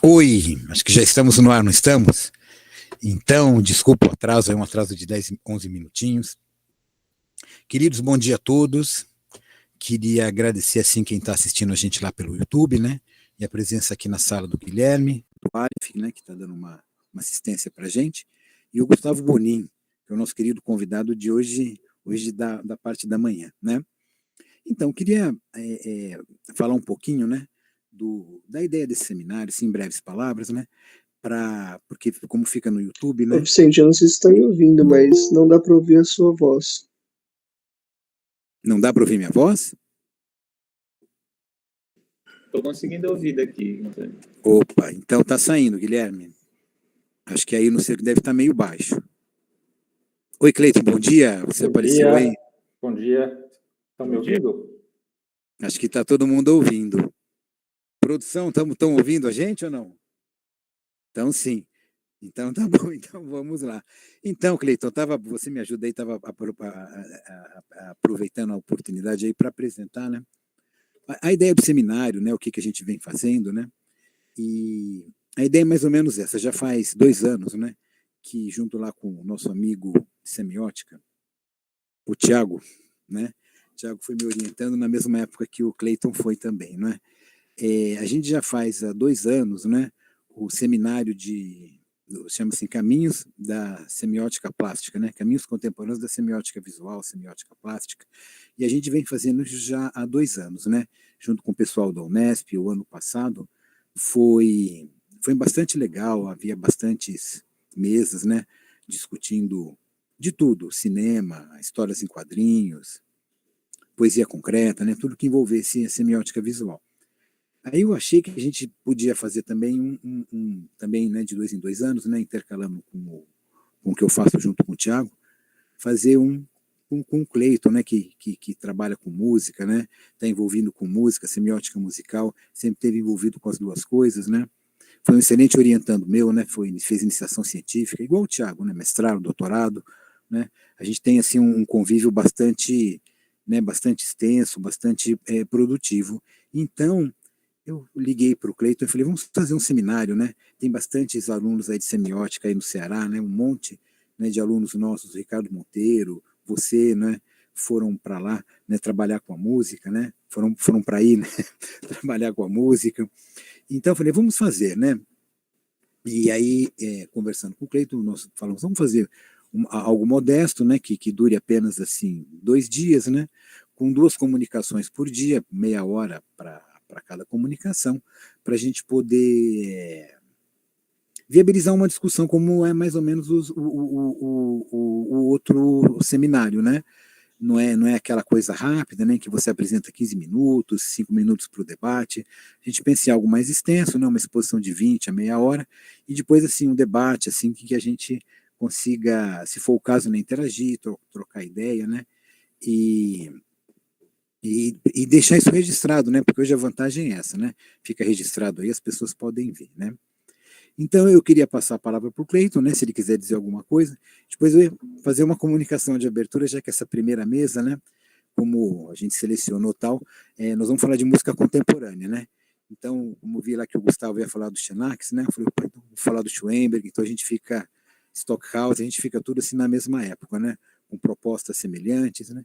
Oi, acho que já estamos no ar, não estamos? Então, desculpa o atraso, é um atraso de 10, 11 minutinhos. Queridos, bom dia a todos. Queria agradecer, assim, quem está assistindo a gente lá pelo YouTube, né? E a presença aqui na sala do Guilherme, do Arif, né? Que está dando uma assistência para a gente. E o Gustavo Bonin, que é o nosso querido convidado de hoje da parte da manhã, né? Então, queria falar um pouquinho, né? Da ideia desse seminário, assim, em breves palavras, né? Porque como fica no YouTube, Ô né? Vicente, eu não sei se estão me ouvindo, mas não dá para ouvir a sua voz. Não dá para ouvir minha voz? Estou conseguindo ouvir daqui. Opa, então tá saindo, Guilherme. Acho que aí no sei deve estar meio baixo. Oi, Cleiton, bom dia. Você apareceu aí? Bom dia. Estão me ouvindo? Acho que está todo mundo ouvindo. Produção, estão ouvindo a gente ou não? Então sim. Então tá bom, então vamos lá. Então, Cleiton, você me ajuda aí, estava aproveitando a oportunidade aí para apresentar, né? A ideia do seminário, né? O que a gente vem fazendo, né? E a ideia é mais ou menos essa. Já faz 2 anos, né? Que junto lá com o nosso amigo de semiótica, o Tiago, né? O Tiago foi me orientando na mesma época que o Cleiton foi também, né? A gente já faz há 2 anos, né? O seminário chama-se Caminhos da Semiótica Plástica, né? Caminhos Contemporâneos da Semiótica Visual, Semiótica Plástica. E a gente vem fazendo isso já há 2 anos, né? Junto com o pessoal da Unesp, o ano passado, foi bastante legal, havia bastantes mesas, né? Discutindo de tudo, cinema, histórias em quadrinhos, poesia concreta, né? Tudo que envolvesse a semiótica visual. Aí eu achei que a gente podia fazer também também, né, de 2 em 2 anos, né, intercalando com o que eu faço junto com o Thiago, fazer com o Cleiton, né, que trabalha com música, né, está envolvido com música, semiótica musical, sempre esteve envolvido com as duas coisas, né. Foi um excelente orientando meu, né, fez iniciação científica, igual o Thiago, né, mestrado, doutorado, né. A gente tem assim um convívio bastante, né, bastante extenso, bastante produtivo. Então, eu liguei para o Cleiton e falei, vamos fazer um seminário, né? Tem bastantes alunos aí de semiótica aí no Ceará, né? Um monte, né, de alunos nossos, Ricardo Monteiro, você, né? Foram para lá, né? Trabalhar com a música, né? Foram para aí, né? Trabalhar com a música. Então eu falei, vamos fazer, né? E aí, conversando com o Cleiton, nós falamos, vamos fazer algo modesto, né? Que dure apenas assim 2 dias, né? Com 2 comunicações por dia, meia hora para cada comunicação, para a gente poder viabilizar uma discussão como é mais ou menos o outro seminário, né? Não é aquela coisa rápida, né, que você apresenta 15 minutos, 5 minutos para o debate. A gente pensa em algo mais extenso, né, uma exposição de 20 a meia hora, e depois assim um debate assim que a gente consiga, se for o caso, né, interagir, trocar ideia, né, e, e deixar isso registrado, né, porque hoje a vantagem é essa, né, fica registrado aí, as pessoas podem ver, né. Então eu queria passar a palavra para o Cleiton, né, se ele quiser dizer alguma coisa, depois eu ia fazer uma comunicação de abertura, já que essa primeira mesa, né, como a gente selecionou tal, nós vamos falar de música contemporânea, né? Então, como vi lá que o Gustavo ia falar do Xenax, né? Eu falei, então, vou falar do Schoenberg, então a gente fica, Stockhouse, a gente fica tudo assim na mesma época, né? Com propostas semelhantes, né?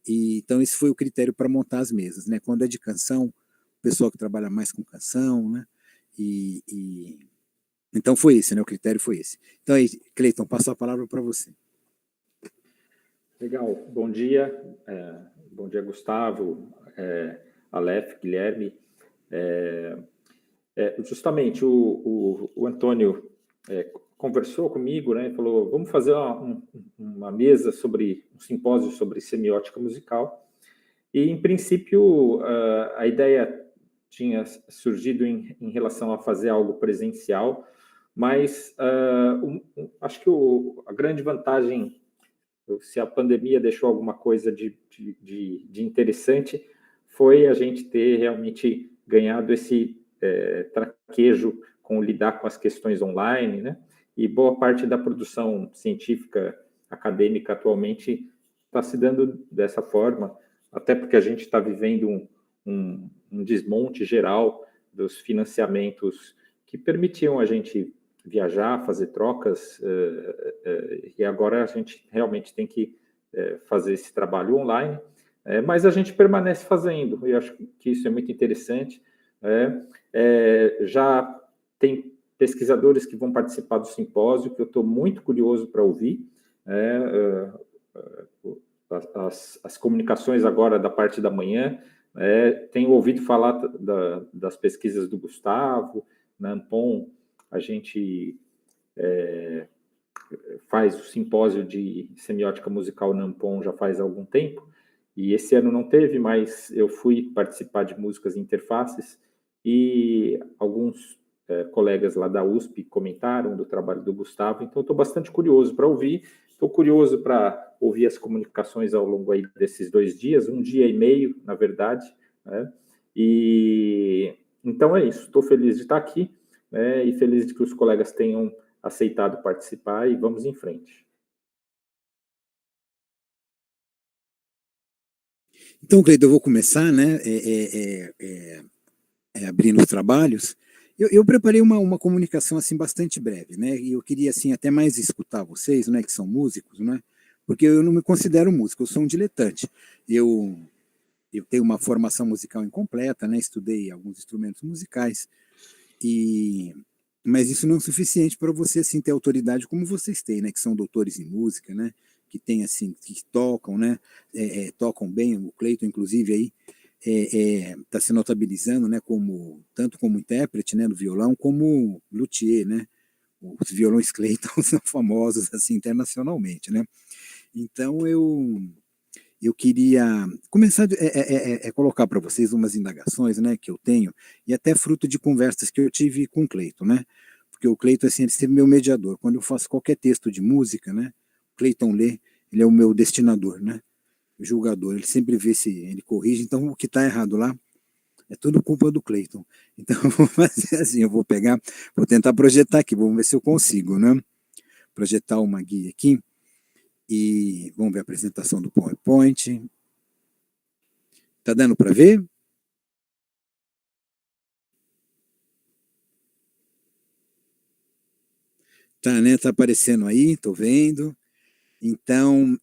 E, então, esse foi o critério para montar as mesas, né? Quando é de canção, o pessoal que trabalha mais com canção, né? Então foi esse, né? O critério foi esse. Então aí, Cleiton, passo a palavra para você. Legal, bom dia. Bom dia, Gustavo, Aleph, Guilherme. Justamente o Antônio conversou comigo, né? Falou, vamos fazer uma mesa um simpósio sobre semiótica musical. E, em princípio, a ideia tinha surgido em relação a fazer algo presencial, mas acho que a grande vantagem, se a pandemia deixou alguma coisa de interessante, foi a gente ter realmente ganhado esse traquejo com lidar com as questões online, né? E boa parte da produção científica acadêmica atualmente está se dando dessa forma, até porque a gente está vivendo um desmonte geral dos financiamentos que permitiam a gente viajar, fazer trocas, e agora a gente realmente tem que fazer esse trabalho online, mas a gente permanece fazendo, eu acho que isso é muito interessante. Já tem pesquisadores que vão participar do simpósio, que eu estou muito curioso para ouvir, as comunicações agora da parte da manhã, tenho ouvido falar das pesquisas do Gustavo, na Ampon, a gente faz o simpósio de semiótica musical na Ampon já faz algum tempo, e esse ano não teve, mas eu fui participar de músicas e interfaces, e alguns colegas lá da USP comentaram do trabalho do Gustavo, então estou bastante curioso para ouvir, estou curioso para ouvir as comunicações ao longo aí desses 2 dias, 1 dia e meio, na verdade, né? E então é isso, estou feliz de estar aqui, né? E feliz de que os colegas tenham aceitado participar, e vamos em frente. Então, Cleiton, eu vou começar, né, abrindo os trabalhos. Eu preparei uma comunicação assim bastante breve, né? E eu queria assim até mais escutar vocês, né, que são músicos, né? Porque eu não me considero músico, eu sou um diletante. Eu tenho uma formação musical incompleta, né? Estudei alguns instrumentos musicais mas isso não é suficiente para você assim ter autoridade como vocês têm, né? Que são doutores em música, né? Que tem assim, que tocam, né? Tocam bem. O Cleiton, inclusive, aí está se notabilizando, né? Tanto como intérprete, né? Do violão, como luthier, né? Os violões Cleiton são famosos assim internacionalmente, né? Então eu queria começar a colocar para vocês umas indagações, né, que eu tenho, e até fruto de conversas que eu tive com o Cleiton, né? Porque o Cleiton, assim, ele sempre é meu mediador. Quando eu faço qualquer texto de música, né, o Cleiton lê, ele é o meu destinador, né? O julgador. Ele sempre vê se ele corrige. Então, o que está errado lá é tudo culpa do Cleiton. Então, eu vou fazer assim, eu vou tentar projetar aqui, vamos ver se eu consigo, né? Projetar uma guia aqui. E vamos ver a apresentação do PowerPoint. Tá dando para ver? Tá, né? Tá aparecendo aí, tô vendo. Então,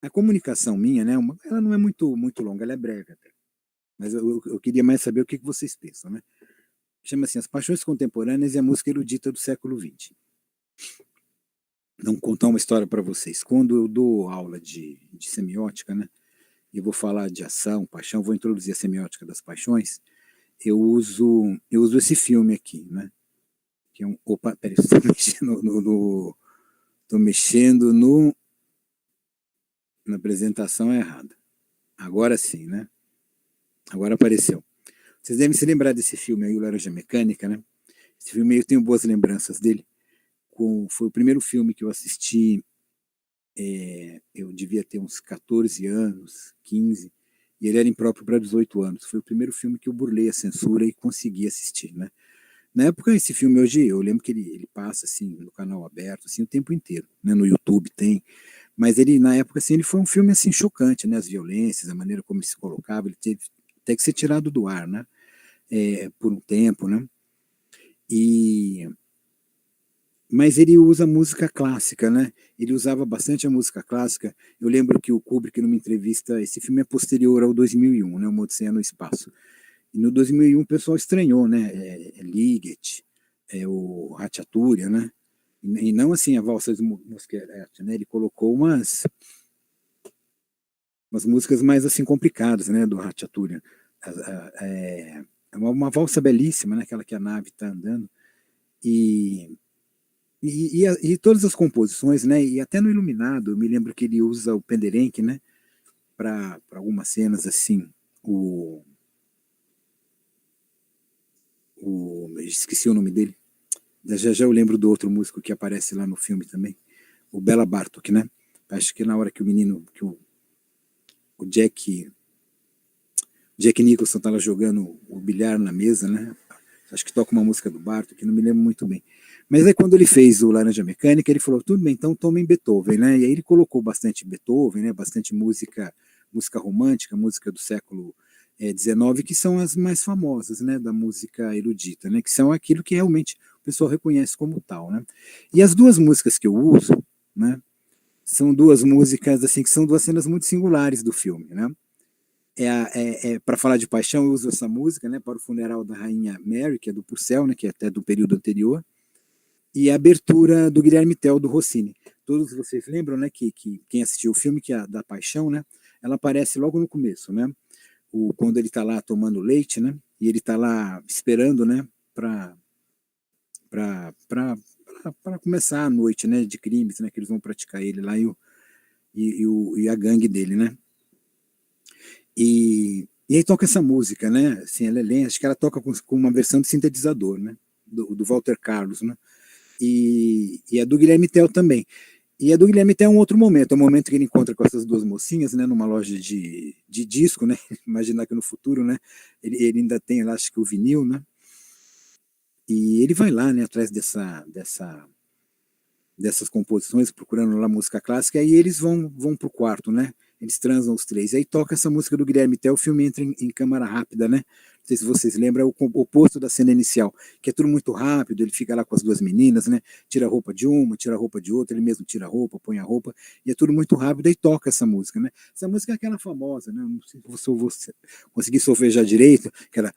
a comunicação minha, né? Ela não é muito longa, ela é breve até. Mas eu queria mais saber o que vocês pensam, né? Chama assim, As Paixões Contemporâneas e a Música Erudita do Século XX. Vou contar uma história para vocês. Quando eu dou aula de semiótica, né? E vou falar de ação, paixão, vou introduzir a semiótica das paixões, eu uso esse filme aqui, né? Que é opa, peraí, estou mexendo na apresentação errada. Agora sim, né? Agora apareceu. Vocês devem se lembrar desse filme aí, o Laranja Mecânica, né? Esse filme aí eu tenho boas lembranças dele. Foi o primeiro filme que eu assisti, eu devia ter uns 14 anos, 15, e ele era impróprio para 18 anos. Foi o primeiro filme que eu burlei a censura e consegui assistir, né? Na época, esse filme hoje, eu lembro que ele passa assim no canal aberto assim o tempo inteiro, né? No YouTube tem, mas ele na época assim ele foi um filme assim chocante, né? As violências, a maneira como ele se colocava, ele teve até que ser tirado do ar, né? Por um tempo, né? Mas ele usa música clássica, né? Ele usava bastante a música clássica. Eu lembro que o Kubrick, numa entrevista, esse filme é posterior ao 2001, né? Uma Odisseia no Espaço. E no 2001 o pessoal estranhou, né? Ligeti, o Ratchatúria, né? E não assim a valsa de Mosquerete, né? Ele colocou umas músicas mais assim complicadas, né? Do Ratchatúria. É uma valsa belíssima, né? Aquela que a nave está andando. E todas as composições, né? E até no Iluminado, eu me lembro que ele usa o Penderenque, né? Para algumas cenas assim. Esqueci o nome dele. Já eu lembro do outro músico que aparece lá no filme também, o Bela Bartok, né? Acho que na hora que o menino, que o Jack Nicholson tá lá jogando o bilhar na mesa, né? Acho que toca uma música do Bartok, não me lembro muito bem. Mas aí quando ele fez o Laranja Mecânica, ele falou, tudo bem, então tomem Beethoven, né? E aí ele colocou bastante Beethoven, né? Bastante música romântica, música do século XIX, que são as mais famosas, né, da música erudita, né, que são aquilo que realmente o pessoal reconhece como tal, né. E as duas músicas que eu uso, né, são duas músicas assim que são duas cenas muito singulares do filme, né. Para falar de paixão, eu uso essa música, né, para o funeral da rainha Mary, que é do Purcell, né, que é até do período anterior, e a abertura do Guilherme Tell, do Rossini. Todos vocês lembram, né, que quem assistiu o filme, que é a da paixão, né, ela aparece logo no começo, né, quando ele está lá tomando leite, né, e ele está lá esperando, né, para começar a noite, né, de crimes, né, que eles vão praticar ele lá e a gangue dele, né. E aí toca essa música, né, assim, ela é lenta, acho que ela toca com uma versão de sintetizador, né, do Walter Carlos, né, e a do Guilherme Tell também. E a do Guilherme Tell é um outro momento, é o momento que ele encontra com essas duas mocinhas, né, numa loja de disco, né, imaginar que no futuro, né, ele ainda tem lá, acho que o vinil, né, e ele vai lá, né, atrás dessas composições, procurando lá música clássica, e eles vão para o quarto, né? Eles transam os três. Aí toca essa música do Guilherme Tell, o filme entra em câmara rápida, né? Não sei se vocês lembram, é o oposto da cena inicial, que é tudo muito rápido, ele fica lá com as duas meninas, né? Tira a roupa de uma, tira a roupa de outra, ele mesmo tira a roupa, põe a roupa, e é tudo muito rápido, aí toca essa música, né? Essa música é aquela famosa, né? Não sei se você conseguir solfejar direito, aquela...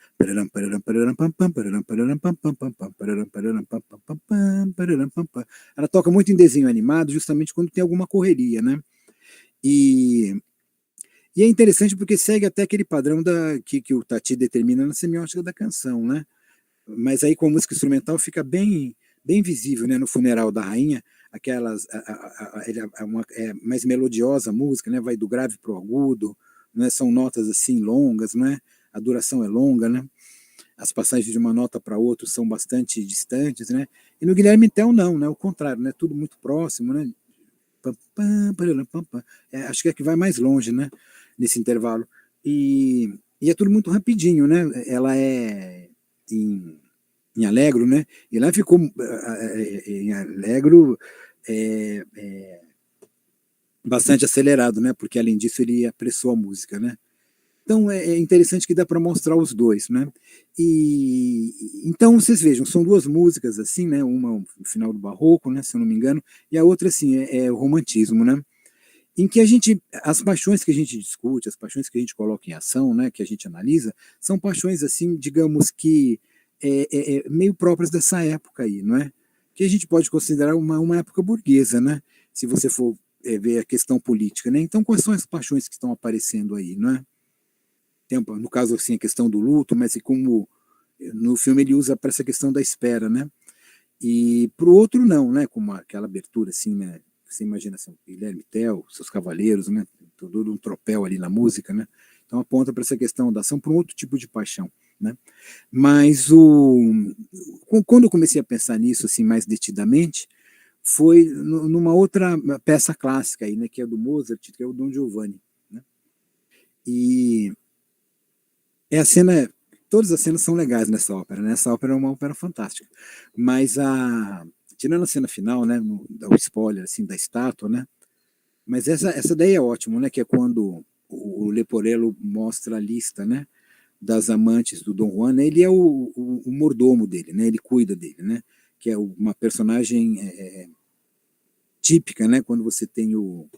Ela toca muito em desenho animado, justamente quando tem alguma correria, né? E é interessante porque segue até aquele padrão que o Tati determina na semiótica da canção, né? Mas aí com a música instrumental fica bem visível, né? No funeral da rainha, aquelas é mais melodiosa a música, né? Vai do grave para o agudo, né? São notas assim longas, né? A duração é longa, né? As passagens de uma nota para outra são bastante distantes, né? E no Guilherme Tell não, né? O contrário, né? Tudo muito próximo, né? Acho que é que vai mais longe, né, nesse intervalo. E é tudo muito rapidinho, né? Ela é em Allegro, né? E lá ficou em Allegro bastante acelerado, né? Porque além disso ele apressou a música, né? Então é interessante que dá para mostrar os dois, né? E então vocês vejam, são duas músicas assim, né? Uma no final do Barroco, né? Se eu não me engano, e a outra assim é o Romantismo, né? Em que as paixões que a gente discute, as paixões que a gente coloca em ação, né? Que a gente analisa, são paixões assim, digamos que meio próprias dessa época aí, não é? Que a gente pode considerar uma época burguesa, né? Se você for ver a questão política, né? Então quais são as paixões que estão aparecendo aí, não é? No caso, assim, a questão do luto, mas como no filme ele usa para essa questão da espera, né? E para o outro não, né? Como aquela abertura, assim, né? Você imagina assim, Guilherme Tell, seus cavaleiros, né? Todo um tropel ali na música, né? Então aponta para essa questão da ação, para um outro tipo de paixão, né? Mas quando eu comecei a pensar nisso, assim, mais detidamente, foi numa outra peça clássica aí, né? Que é do Mozart, que é o Dom Giovanni, né? E a cena, todas as cenas são legais nessa ópera, né? Essa ópera é uma ópera fantástica, mas tirando a cena final, né, o spoiler assim da estátua, né? Mas essa daí é ótimo, né? Que é quando o Leporello mostra a lista, né, das amantes do Dom Juan, né? Ele é o mordomo dele, né? Ele cuida dele, né? Que é uma personagem típica, né? Quando você tem o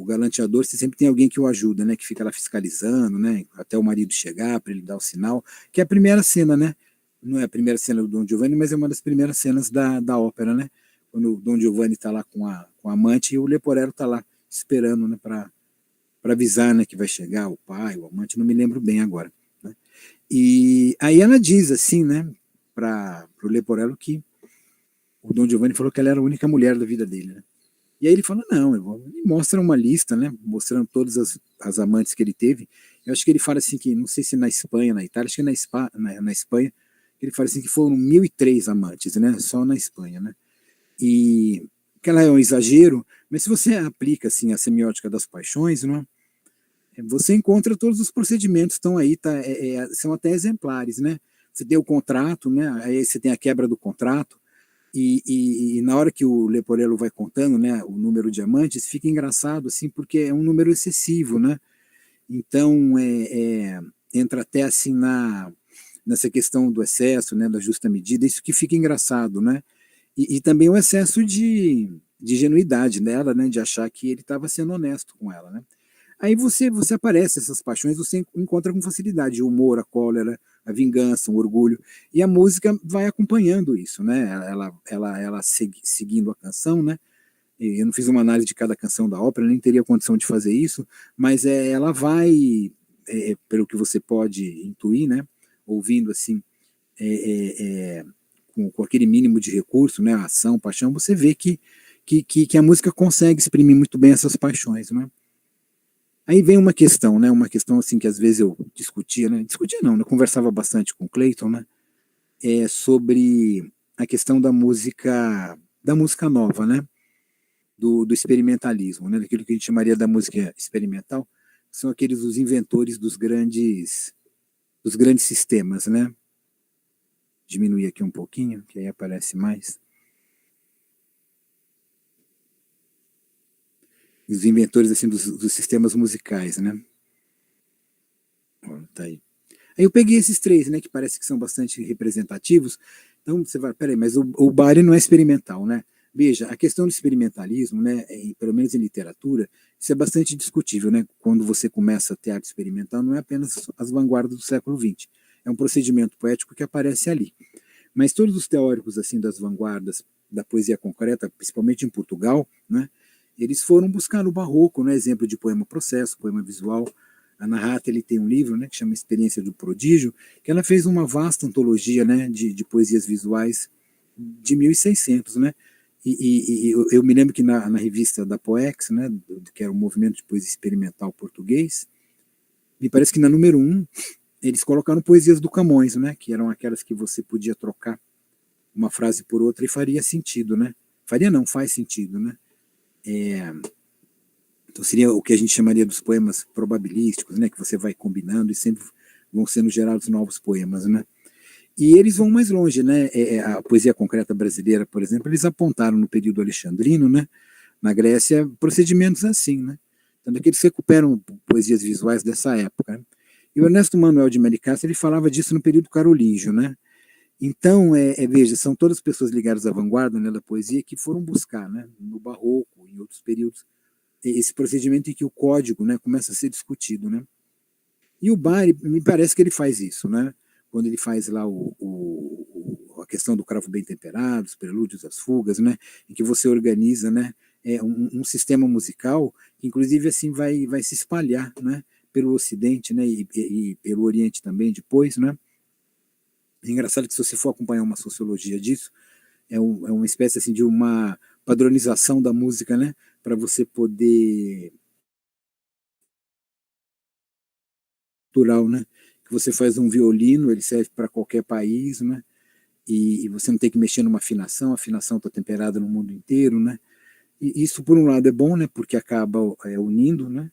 galanteador, você sempre tem alguém que o ajuda, né, que fica lá fiscalizando, né, até o marido chegar para ele dar o sinal, que é a primeira cena, né, não é a primeira cena do Dom Giovanni, mas é uma das primeiras cenas da ópera, né, quando o Dom Giovanni está lá com a amante e o Leporello está lá esperando, né, para avisar, né, que vai chegar o pai, o amante, não me lembro bem agora, né. E aí ela diz assim, né, para o Leporello que o Dom Giovanni falou que ela era a única mulher da vida dele, né. E aí ele fala, não, ele mostra uma lista, né, mostrando todas as amantes que ele teve. Eu acho que ele fala assim que, não sei se na Espanha, na Itália, acho que na Espanha, ele fala assim que foram 1.003 amantes, né, só na Espanha, né. E que ela é um exagero, mas se você aplica assim a semiótica das paixões, não é, você encontra todos os procedimentos estão aí, tá, são até exemplares, né. Você tem o contrato, né, aí você tem a quebra do contrato, e na hora que o Leporello vai contando, né, o número de amantes, fica engraçado assim, porque é um número excessivo, né? Então entra até assim nessa questão do excesso, né, da justa medida, isso que fica engraçado, né? E também o excesso de genuidade dela, né, de achar que ele estava sendo honesto com ela, né? Aí você aparece, essas paixões, você encontra com facilidade, o humor, a cólera, a vingança, o orgulho, e a música vai acompanhando isso, né? Ela seguindo a canção, né? Eu não fiz uma análise de cada canção da ópera, nem teria condição de fazer isso, mas ela vai, pelo que você pode intuir, né? Ouvindo assim, com aquele mínimo de recurso, né? Ação, paixão, você vê que a música consegue exprimir muito bem essas paixões, né? Aí vem uma questão, né? Uma questão assim que às vezes eu discutia, né? Discutia não, eu conversava bastante com o Clayton, né? Sobre a questão da música nova, né? Do experimentalismo, né? Daquilo que a gente chamaria da música experimental, são aqueles os inventores dos grandes sistemas, né? Diminuir aqui um pouquinho, que aí aparece mais. Os inventores assim dos sistemas musicais, né? Ó, tá aí. Aí eu peguei esses três, né, que parece que são bastante representativos. Então você vai, peraí, mas o Bari não é experimental, né? Veja, a questão do experimentalismo, né, pelo menos em literatura, isso é bastante discutível, né? Quando você começa a teatro experimental, não é apenas as vanguardas do século XX, é um procedimento poético que aparece ali. Mas todos os teóricos assim das vanguardas da poesia concreta, principalmente em Portugal, né, eles foram buscar no barroco, né, exemplo de poema processo, poema visual. A Ana Hatta, ele tem um livro, né, que chama Experiência do Prodígio, que ela fez uma vasta antologia, né, de poesias visuais de 1600, né? E eu me lembro que na revista da Poex, né, que era o movimento de poesia experimental português, me parece que na número 1 eles colocaram poesias do Camões, né, que eram aquelas que você podia trocar uma frase por outra e faria sentido, né? Faria não, faz sentido, né? Então seria o que a gente chamaria dos poemas probabilísticos, né? Que você vai combinando e sempre vão sendo gerados novos poemas, né? E eles vão mais longe, né? A poesia concreta brasileira, por exemplo, eles apontaram no período alexandrino, né? Na Grécia, procedimentos assim, né? Tanto é que eles recuperam poesias visuais dessa época, né? E o Ernesto Manuel de Melicássio, ele falava disso no período carolíngio, né? Então, veja, são todas pessoas ligadas à vanguarda, né, da poesia que foram buscar, né, no barroco, em outros períodos, esse procedimento em que o código, né, começa a ser discutido, né? E o Bari, me parece que ele faz isso, né? Quando ele faz lá a questão do cravo bem temperado, os prelúdios, as fugas, né? Em que você organiza, né, um sistema musical que, inclusive, assim, vai se espalhar, né, pelo Ocidente, né, e pelo Oriente também depois, né? É engraçado que se você for acompanhar uma sociologia disso, é uma espécie assim de uma padronização da música, né, para você poder natural, né, que você faz um violino, ele serve para qualquer país, né, e você não tem que mexer numa afinação, a afinação está temperada no mundo inteiro, né, e isso por um lado é bom, né, porque acaba unindo, né,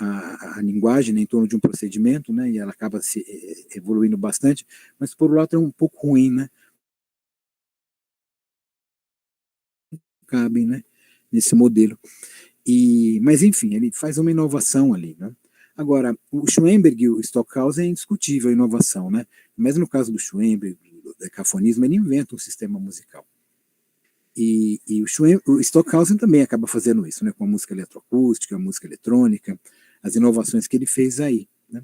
a linguagem, né, em torno de um procedimento, né, e ela acaba se evoluindo bastante, mas por outro lado é um pouco ruim, né, cabem, né, nesse modelo. Mas, enfim, ele faz uma inovação ali, né? Agora, o Schoenberg e o Stockhausen é indiscutível a inovação, né? Mas no caso do Schoenberg, do decafonismo, ele inventa um sistema musical. E o Stockhausen também acaba fazendo isso, né? Com a música eletroacústica, a música eletrônica, as inovações que ele fez aí, né?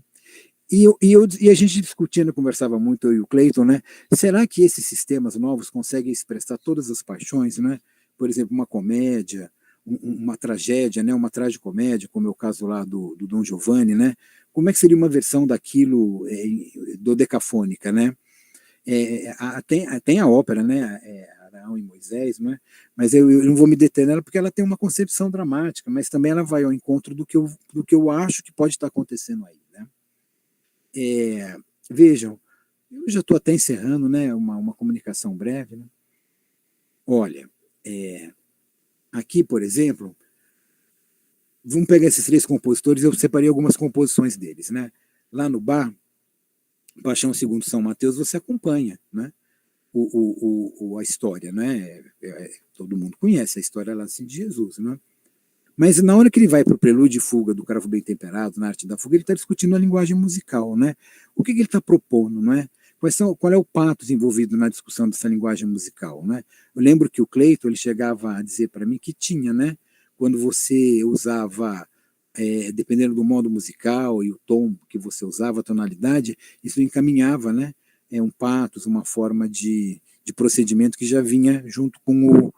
E a gente discutindo, conversava muito, eu e o Clayton, né? Será que esses sistemas novos conseguem expressar todas as paixões, né? Por exemplo, uma comédia, uma tragédia, né? Uma tragicomédia, como é o caso lá do Dom Giovanni, né? Como é que seria uma versão daquilo dodecafônica, né? Tem a ópera, né? Arão e Moisés, né? Mas eu não vou me deter nela porque ela tem uma concepção dramática, mas também ela vai ao encontro do que eu acho que pode estar acontecendo aí, né? Vejam, eu já estou até encerrando, né, uma comunicação breve, né? Olha, aqui, por exemplo, vamos pegar esses três compositores, eu separei algumas composições deles, né? Lá no bar, Paixão segundo São Mateus, você acompanha, né? A história, né? Todo mundo conhece a história lá assim, de Jesus, né? Mas na hora que ele vai para o prelúdio e fuga do Cravo Bem Temperado, na arte da fuga, ele está discutindo a linguagem musical, né? O que ele está propondo, não é? Qual é o patos envolvido na discussão dessa linguagem musical, né? Eu lembro que o Cleiton, ele chegava a dizer para mim que tinha, né? Quando você usava, dependendo do modo musical e o tom que você usava, a tonalidade, isso encaminhava, né? Um patos, uma forma de procedimento que já vinha junto com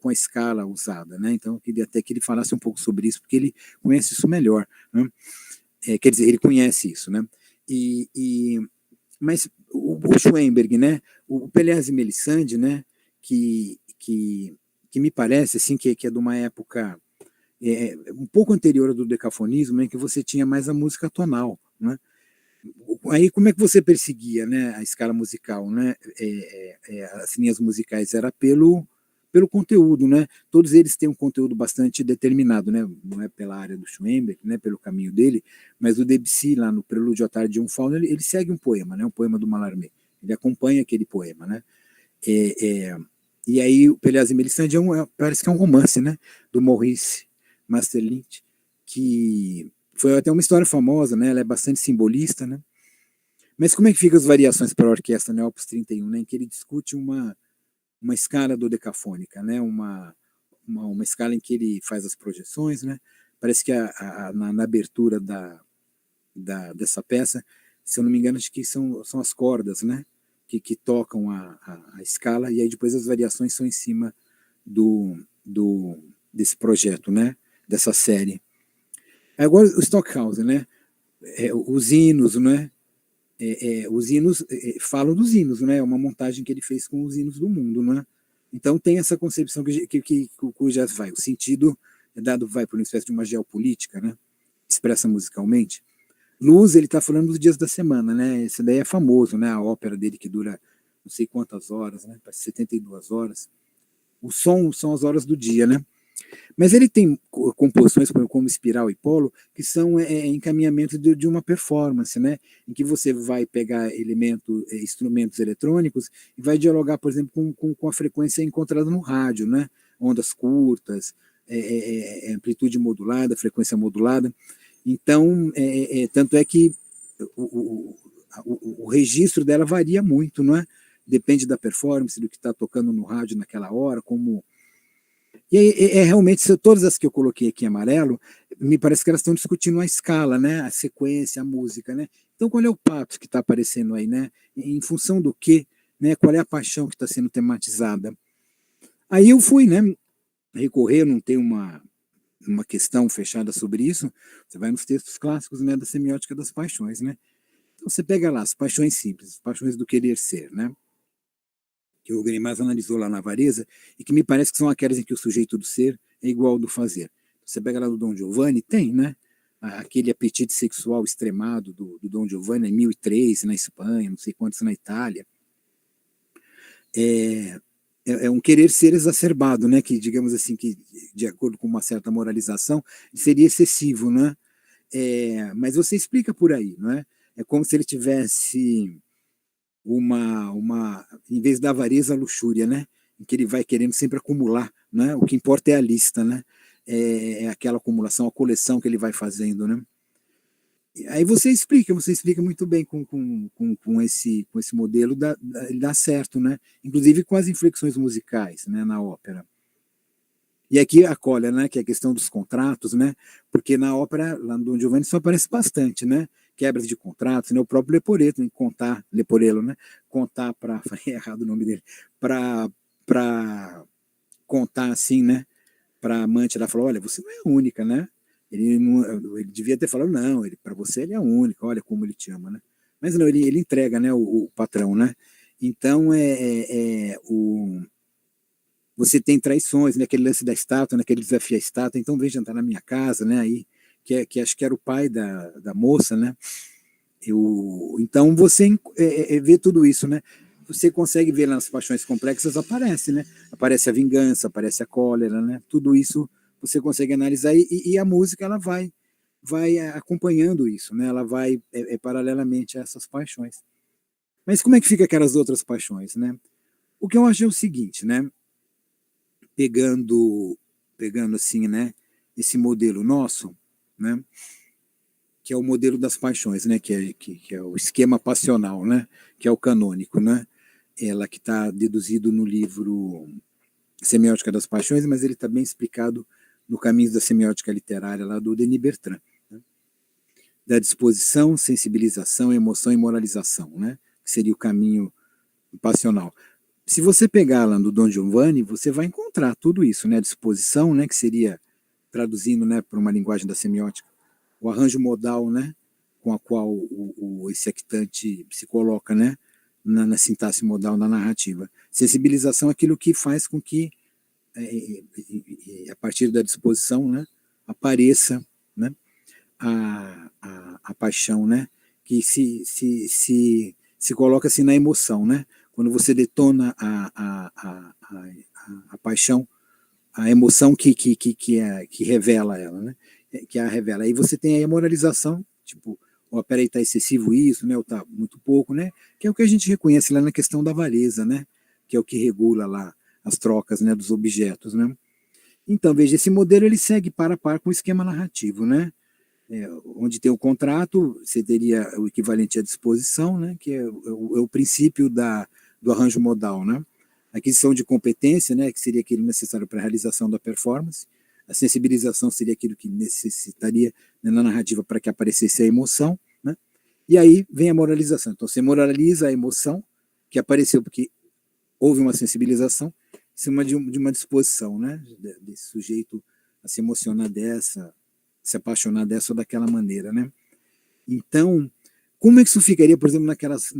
a escala usada, né? Então, eu queria até que ele falasse um pouco sobre isso, porque ele conhece isso melhor, né? Quer dizer, ele conhece isso, né? Mas o Schoenberg, né? O Pelléas e Melisande, né? Que me parece assim que é de uma época um pouco anterior ao do decafonismo, em que você tinha mais a música tonal, né? Aí como é que você perseguia, né, a escala musical, né? As linhas musicais era pelo conteúdo, né? Todos eles têm um conteúdo bastante determinado, né? Não é pela área do Schoenberg, né? Pelo caminho dele, mas o Debussy lá no Prelúdio à Tarde de um Fauno, ele segue um poema, né? Um poema do Mallarmé. Ele acompanha aquele poema, né? E aí o Pelléas e Melisande parece que é um romance, né? Do Maurice Maeterlinck, que foi até uma história famosa, né? Ela é bastante simbolista, né? Mas como é que ficam as variações para a orquestra, né? Opus 31, né? Em que ele discute uma escala dodecafônica, né? Uma escala em que ele faz as projeções, né? Parece que na abertura dessa peça, se eu não me engano, acho que são as cordas, né? Que tocam a escala, e aí depois as variações são em cima desse projeto, né? Dessa série. Agora, o Stockhausen, né? Os hinos, né? Os hinos falam dos hinos, né? É uma montagem que ele fez com os hinos do mundo, né? Então tem essa concepção que o jazz vai, o sentido vai por uma espécie de uma geopolítica, né? Expressa musicalmente. Luz, ele está falando dos dias da semana, né? Esse daí é famoso, né? A ópera dele que dura não sei quantas horas, né? Parece 72 horas. O som são as horas do dia, né? Mas ele tem composições como Espiral e Polo, que são encaminhamentos de uma performance, né? Em que você vai pegar instrumentos eletrônicos e vai dialogar, por exemplo, com a frequência encontrada no rádio, né? Ondas curtas, amplitude modulada, frequência modulada. Então, tanto é que o registro dela varia muito, não é? Depende da performance, do que está tocando no rádio naquela hora, como... E realmente, todas as que eu coloquei aqui em amarelo, me parece que elas estão discutindo a escala, né? A sequência, a música, né? Então, qual é o pato que está aparecendo aí, né? Em função do quê? Né? Qual é a paixão que está sendo tematizada? Aí eu fui, né? Recorrer, não tem uma questão fechada sobre isso, você vai nos textos clássicos, né, da semiótica das paixões, né? Então você pega lá as paixões simples, as paixões do querer ser, né? Que o Grimaz analisou lá na Avareza, e que me parece que são aquelas em que o sujeito do ser é igual ao do fazer. Você pega lá do Dom Giovanni, tem, né? Aquele apetite sexual extremado do Dom Giovanni em 1003, na Espanha, não sei quantos na Itália. É um querer ser exacerbado, né? Que, digamos assim, que de acordo com uma certa moralização, seria excessivo, né? Mas você explica por aí, não é? É como se ele tivesse em vez da avareza, a luxúria, né? Em que ele vai querendo sempre acumular, né? O que importa é a lista, né? É aquela acumulação, a coleção que ele vai fazendo, né? Aí você explica muito bem com esse modelo, ele dá certo, né? Inclusive com as inflexões musicais, né, na ópera. E aqui a Colha, né, que é a questão dos contratos, né? Porque na ópera, lá no Dom Giovanni, isso aparece bastante, né? Quebras de contratos, né? O próprio Leporeto, em Leporello, né? Contar para... Falei errado o nome dele. Para contar assim, né? Para a amante, ela falou, olha, você não é a única, né? Ele devia ter falado, não, para você ele é a única, olha como ele te ama, né? Mas não, ele entrega, né, o patrão, né? Então, você tem traições, né, aquele lance da estátua, né, que ele desafia a estátua, então vem jantar na minha casa, né, aí, que acho que era o pai da moça, né? Então, você vê tudo isso, né? Você consegue ver lá nas paixões complexas, aparece, né? Aparece a vingança, aparece a cólera, né? Tudo isso você consegue analisar, e a música ela vai acompanhando isso, né? Ela vai paralelamente a essas paixões. Mas como é que fica aquelas outras paixões, né? O que eu acho é o seguinte, né? Pegando pegando assim, né, esse modelo nosso, né, que é o modelo das paixões, né, que é o esquema passional, né, que é o canônico, né, ela que está deduzido no livro Semiótica das Paixões, mas ele está bem explicado no Caminhos da Semiótica Literária, lá do Denis Bertrand, né, da disposição, sensibilização, emoção e moralização, né, que seria o caminho passional. Se você pegar lá no Dom Giovanni, você vai encontrar tudo isso, né, a disposição, né, que seria, traduzindo, né, para uma linguagem da semiótica, o arranjo modal, né, com a qual esse actante se coloca, né, na sintaxe modal da narrativa. Sensibilização é aquilo que faz com que, a partir da disposição, né, apareça, né, a paixão, né, que se coloca assim na emoção, né, quando você detona a paixão, a emoção que revela ela, né, que a revela. Aí você tem aí a moralização, tipo, ó, peraí, tá excessivo isso, né, ou tá muito pouco, né, que é o que a gente reconhece lá na questão da avareza, né, que é o que regula lá as trocas, né, dos objetos, né. Então, veja, esse modelo ele segue par a par com o esquema narrativo, né, onde tem o contrato, você teria o equivalente à disposição, né, que é o princípio do arranjo modal, né, a aquisição de competência, né, que seria aquilo necessário para a realização da performance, a sensibilização seria aquilo que necessitaria, né, na narrativa para que aparecesse a emoção, né, e aí vem a moralização. Então você moraliza a emoção que apareceu porque houve uma sensibilização em cima de uma disposição, né, desse sujeito a se emocionar dessa, se apaixonar dessa ou daquela maneira, né? Então, como é que isso ficaria, por exemplo, naquelas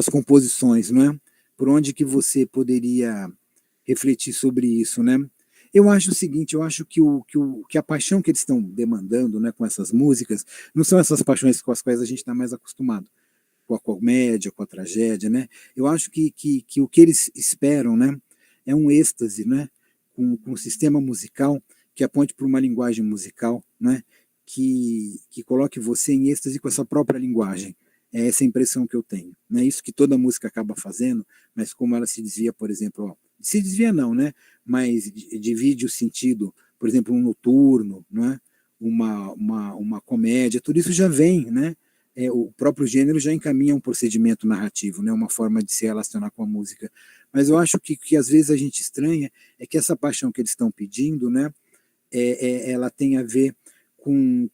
composições, não é? Por onde que você poderia refletir sobre isso, né? Eu acho o seguinte, eu acho que a paixão que eles estão demandando, né, com essas músicas, não são essas paixões com as quais a gente está mais acostumado, com a comédia, com a tragédia, né? Eu acho que o que eles esperam, né, é um êxtase, né, com um sistema musical que aponte para uma linguagem musical, né, que coloque você em êxtase com essa própria linguagem. É essa a impressão que eu tenho. Não é isso que toda música acaba fazendo, mas como ela se desvia, por exemplo, ó, se desvia não, né, mas divide o sentido, por exemplo, um noturno, não é? uma comédia, tudo isso já vem, né? O próprio gênero já encaminha um procedimento narrativo, né, uma forma de se relacionar com a música. Mas eu acho que às vezes a gente estranha é que essa paixão que eles estão pedindo, né, ela tem a ver com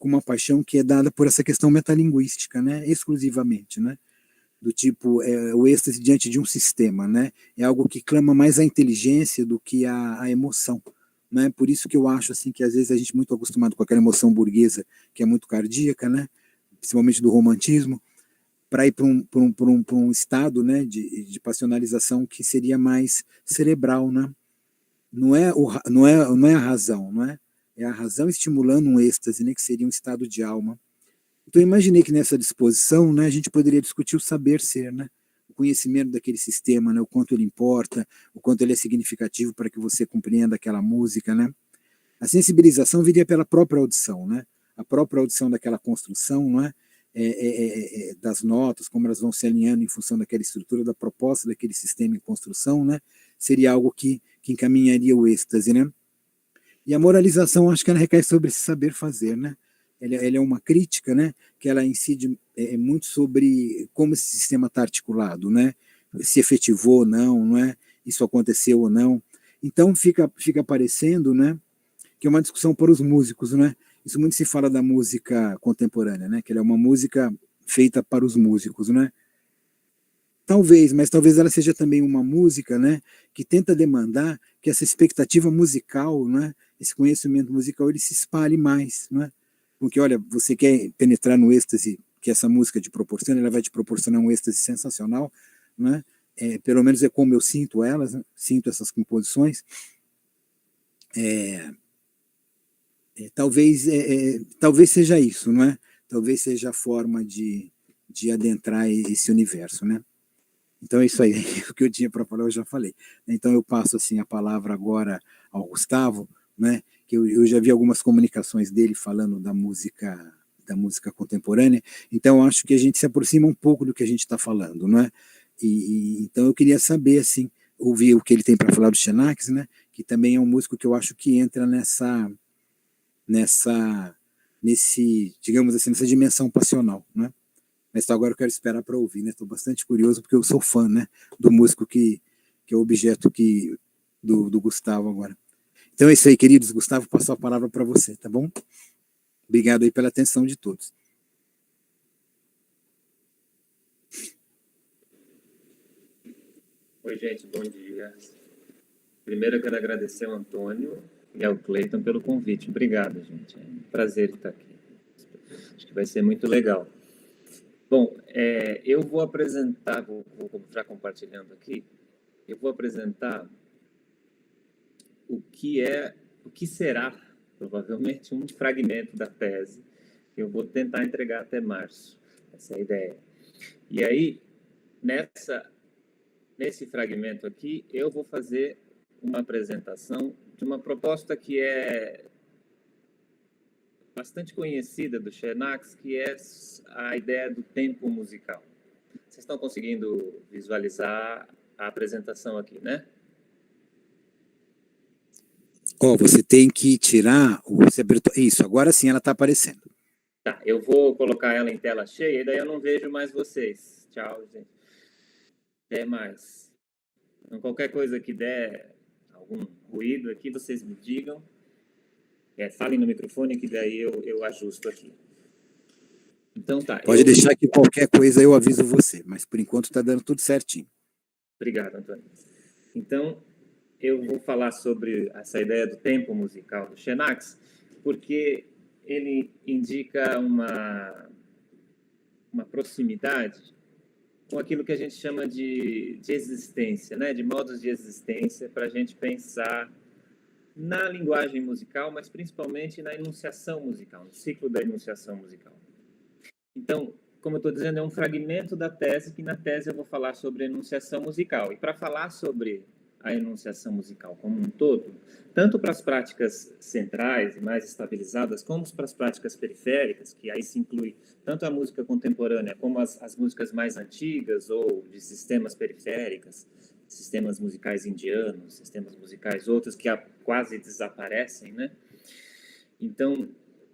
uma paixão que é dada por essa questão metalinguística, né, exclusivamente, né, do tipo o êxtase diante de um sistema, né, é algo que clama mais a inteligência do que a emoção. Né? Por isso que eu acho assim, que às vezes a gente é muito acostumado com aquela emoção burguesa, que é muito cardíaca, né? Principalmente do romantismo, para ir para um estado, né, de passionalização que seria mais cerebral. Né? Não é a razão, não é? É a razão estimulando um êxtase, né, que seria um estado de alma. Então eu imaginei que nessa disposição, né, a gente poderia discutir o saber ser, né? O conhecimento daquele sistema, né, o quanto ele importa, o quanto ele é significativo para que você compreenda aquela música, né? A sensibilização viria pela própria audição, né? A própria audição daquela construção, não é? Das notas, como elas vão se alinhando em função daquela estrutura, da proposta daquele sistema em construção, né? Seria algo que encaminharia o êxtase, né? E a moralização, acho que ela recai sobre esse saber fazer, né? Ela é uma crítica, né, que ela incide muito sobre como esse sistema está articulado, né, se efetivou ou não, não é? Isso aconteceu ou não. Então fica parecendo, né, que é uma discussão para os músicos, né? Isso muito se fala da música contemporânea, né, que ela é uma música feita para os músicos, né? Talvez, mas talvez ela seja também uma música, né, que tenta demandar que essa expectativa musical, né, esse conhecimento musical, ele se espalhe mais, né? Porque, olha, você quer penetrar no êxtase que essa música te proporciona, ela vai te proporcionar um êxtase sensacional, né? Pelo menos é como eu sinto elas, né? Sinto essas composições. Talvez seja isso, não é? Talvez seja a forma de adentrar esse universo, né? Então é isso aí, o que eu tinha para falar eu já falei. Então eu passo assim a palavra agora ao Gustavo, né? Que eu já vi algumas comunicações dele falando da música contemporânea. Então eu acho que a gente se aproxima um pouco do que a gente está falando, não é? Então eu queria saber, assim, ouvir o que ele tem para falar do Xenax, né? Que também é um músico que eu acho que entra digamos assim, nessa dimensão passional, né? Mas agora eu quero esperar para ouvir, né? Estou bastante curioso porque eu sou fã, né? Do músico que é o objeto do Gustavo agora. Então é isso aí, queridos. Gustavo, passou a palavra para você, tá bom? Obrigado aí pela atenção de todos. Oi, gente, bom dia. Primeiro eu quero agradecer ao Antônio e ao Cleiton pelo convite. Obrigado, gente. É um prazer estar aqui. Acho que vai ser muito legal. Bom, eu vou apresentar, vou já compartilhando aqui, eu vou apresentar o que será, provavelmente, um fragmento da tese, que eu vou tentar entregar até março. Essa é a ideia. E aí, nesse fragmento aqui, eu vou fazer uma apresentação de uma proposta que é bastante conhecida do Xenax, que é a ideia do tempo musical. Vocês estão conseguindo visualizar a apresentação aqui, né? Você tem que tirar o... Isso, agora sim ela está aparecendo. Tá, eu vou colocar ela em tela cheia e daí eu não vejo mais vocês. Tchau, gente. Até mais. Então, qualquer coisa que der algum ruído aqui, vocês me digam. Falem no microfone que daí eu ajusto aqui. Então tá. Pode deixar que qualquer coisa eu aviso você, mas por enquanto está dando tudo certinho. Obrigado, Antônio. Então, eu vou falar sobre essa ideia do tempo musical do Xenax, porque ele indica uma proximidade com aquilo que a gente chama de existência, né? De modos de existência, para a gente pensar na linguagem musical, mas principalmente na enunciação musical, no ciclo da enunciação musical. Então, como eu estou dizendo, é um fragmento da tese, que na tese eu vou falar sobre a enunciação musical. E para falar sobre a enunciação musical como um todo, tanto para as práticas centrais e mais estabilizadas, como para as práticas periféricas, que aí se inclui tanto a música contemporânea como as músicas mais antigas ou de sistemas periféricas, sistemas musicais indianos, sistemas musicais outros que quase desaparecem, né? Então,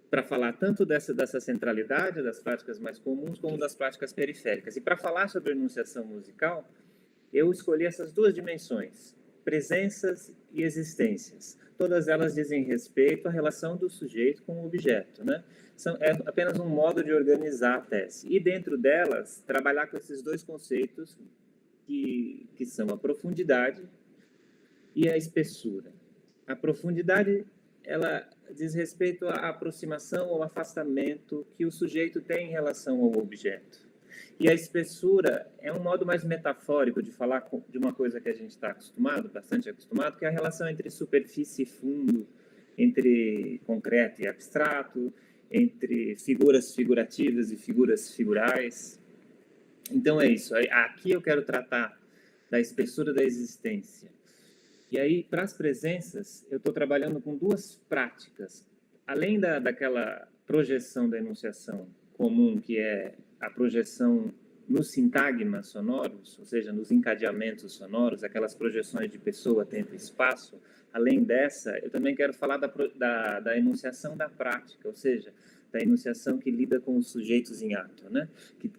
para falar tanto dessa centralidade das práticas mais comuns como das práticas periféricas. E para falar sobre a enunciação musical, eu escolhi essas duas dimensões, presenças e existências. Todas elas dizem respeito à relação do sujeito com o objeto, né? É apenas um modo de organizar a tese. E dentro delas, trabalhar com esses dois conceitos que são a profundidade e a espessura. A profundidade, ela diz respeito à aproximação ou afastamento que o sujeito tem em relação ao objeto. E a espessura é um modo mais metafórico de falar de uma coisa que a gente está bastante acostumado, que é a relação entre superfície e fundo, entre concreto e abstrato, entre figuras figurativas e figuras figurais. Então é isso. Aqui eu quero tratar da espessura da existência. E aí, para as presenças, eu estou trabalhando com duas práticas. Além daquela projeção da enunciação comum, que é a projeção nos sintagmas sonoros, ou seja, nos encadeamentos sonoros, aquelas projeções de pessoa, tempo e espaço, além dessa, eu também quero falar da enunciação da prática, ou seja, da enunciação que lida com os sujeitos em ato, né?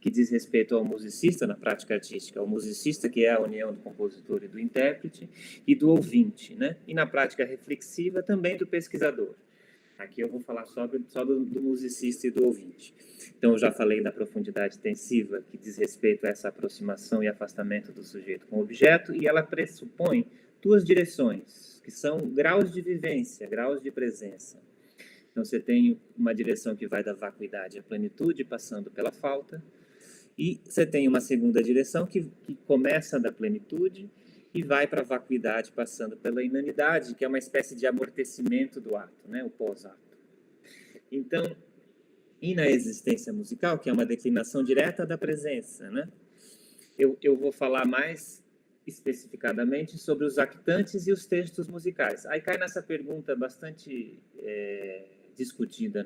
Que diz respeito ao musicista na prática artística, ao musicista, que é a união do compositor e do intérprete, e do ouvinte, né? E na prática reflexiva também do pesquisador. Aqui eu vou falar só do musicista e do ouvinte. Então, eu já falei da profundidade tensiva, que diz respeito a essa aproximação e afastamento do sujeito com o objeto, e ela pressupõe duas direções, que são graus de vivência, graus de presença. Então, você tem uma direção que vai da vacuidade à plenitude, passando pela falta, e você tem uma segunda direção que começa da plenitude e vai para a vacuidade, passando pela inanidade, que é uma espécie de amortecimento do ato, né? O pós-ato. Então, e na existência musical, que é uma declinação direta da presença, né? Eu vou falar mais especificadamente sobre os actantes e os textos musicais. Aí cai nessa pergunta bastante discutida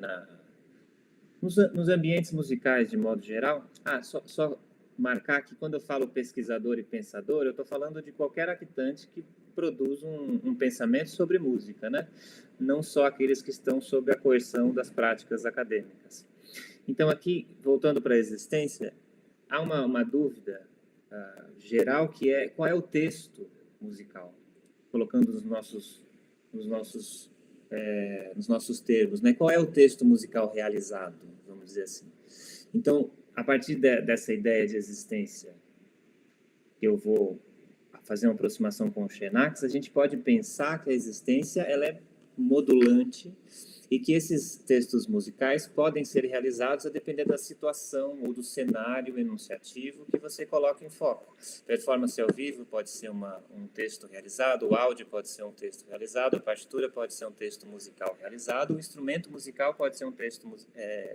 nos ambientes musicais, de modo geral. Só marcar que quando eu falo pesquisador e pensador, eu estou falando de qualquer arquitante que produz um pensamento sobre música, né? Não só aqueles que estão sob a coerção das práticas acadêmicas. Então, aqui, voltando para a existência, há uma dúvida geral, que é qual é o texto musical, colocando nos nossos termos, né? Qual é o texto musical realizado, vamos dizer assim. Então, a partir dessa ideia de existência, que eu vou fazer uma aproximação com o Xenax, a gente pode pensar que a existência ela é modulante e que esses textos musicais podem ser realizados a depender da situação ou do cenário enunciativo que você coloca em foco. Performance ao vivo pode ser um texto realizado, o áudio pode ser um texto realizado, a partitura pode ser um texto musical realizado, o instrumento musical pode ser um texto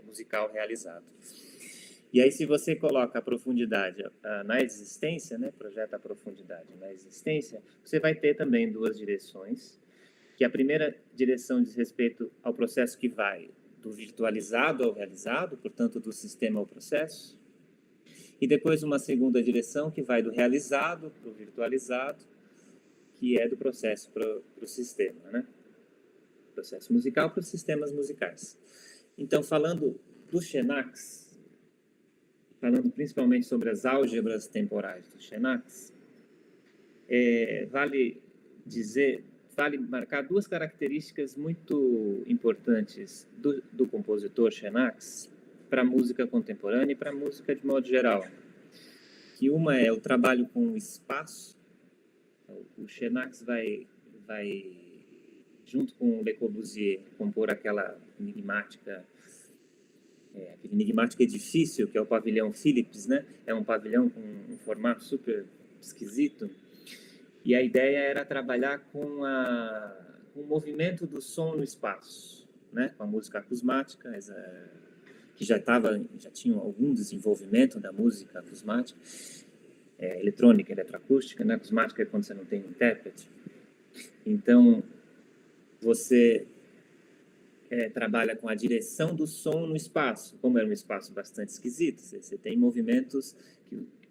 musical realizado. E aí, se você coloca a profundidade na existência, né, projeta a profundidade na existência, você vai ter também duas direções, que a primeira direção diz respeito ao processo que vai do virtualizado ao realizado, portanto, do sistema ao processo, e depois uma segunda direção que vai do realizado para o virtualizado, que é do processo para o sistema, né? Processo musical para os sistemas musicais. Então, falando do Xenax, falando principalmente sobre as álgebras temporais do Xenax, vale marcar duas características muito importantes do compositor Xenax para a música contemporânea e para a música de modo geral. Que uma é o trabalho com o espaço. O Xenax vai junto com o Le Corbusier, compor aquele enigmático edifício, que é o pavilhão Philips, né? É um pavilhão com um formato super esquisito. E a ideia era trabalhar com o movimento do som no espaço, né? Com a música acusmática, que já tinha algum desenvolvimento da música acusmática, eletrônica, eletroacústica, né? Acusmática é quando você não tem intérprete. Então, você trabalha com a direção do som no espaço. Como é um espaço bastante esquisito, você tem movimentos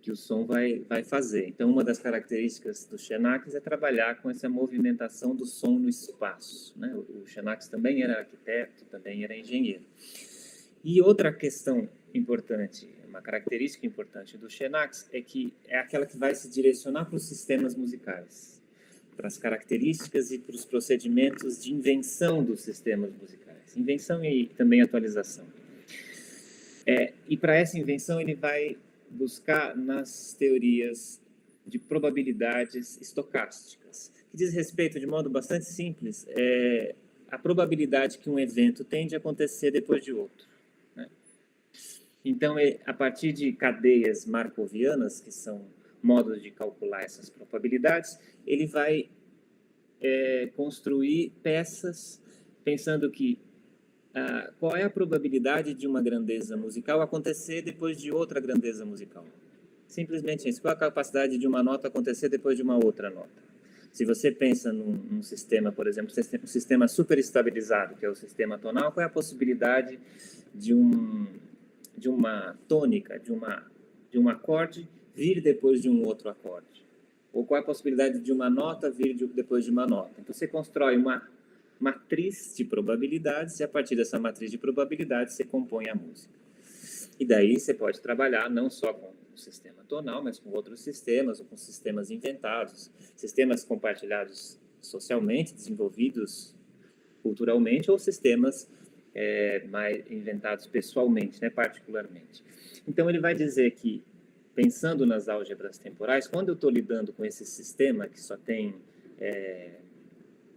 que o som vai fazer. Então, uma das características do Xenax é trabalhar com essa movimentação do som no espaço, né? O Xenax também era arquiteto, também era engenheiro. E outra questão importante, uma característica importante do Xenax é que é aquela que vai se direcionar para os sistemas musicais, para as características e para os procedimentos de invenção dos sistemas musicais. Invenção e também atualização. E para essa invenção ele vai buscar nas teorias de probabilidades estocásticas, que diz respeito, de modo bastante simples, a probabilidade que um evento tende a acontecer depois de outro, né? Então, a partir de cadeias markovianas, que são modos de calcular essas probabilidades, ele vai construir peças pensando que qual é a probabilidade de uma grandeza musical acontecer depois de outra grandeza musical? Simplesmente isso. Qual a capacidade de uma nota acontecer depois de uma outra nota? Se você pensa num sistema, por exemplo, um sistema superestabilizado, que é o sistema tonal, qual é a possibilidade de uma tônica, de um acorde vir depois de um outro acorde? Ou qual é a possibilidade de uma nota vir depois de uma nota? Então, você constrói uma matriz de probabilidades e, a partir dessa matriz de probabilidades, você compõe a música. E daí você pode trabalhar não só com o sistema tonal, mas com outros sistemas, ou com sistemas inventados, sistemas compartilhados socialmente, desenvolvidos culturalmente, ou sistemas mais inventados pessoalmente, né, particularmente. Então, ele vai dizer que, pensando nas álgebras temporais, quando eu estou lidando com esse sistema que só tem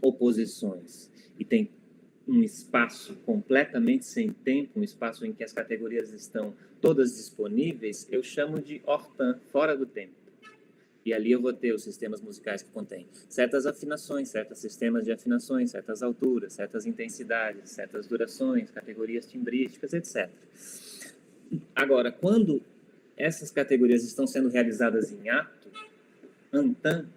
oposições e tem um espaço completamente sem tempo, um espaço em que as categorias estão todas disponíveis, eu chamo de hors-temps, fora do tempo. E ali eu vou ter os sistemas musicais que contêm certas afinações, certos sistemas de afinações, certas alturas, certas intensidades, certas durações, categorias timbrísticas, etc. Agora, quando essas categorias estão sendo realizadas em ato, en temps,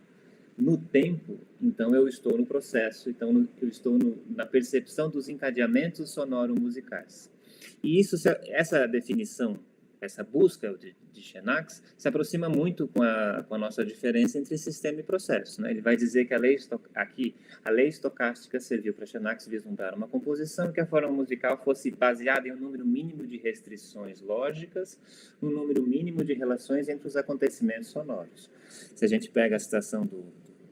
no tempo, então eu estou no processo, então eu estou na percepção dos encadeamentos sonoro-musicais. E essa definição essa busca de Chenax se aproxima muito com a nossa diferença entre sistema e processo, né? Ele vai dizer que a lei estocástica serviu para Chenax vislumbrar uma composição que a forma musical fosse baseada em um número mínimo de restrições lógicas, um número mínimo de relações entre os acontecimentos sonoros. Se a gente pega a citação do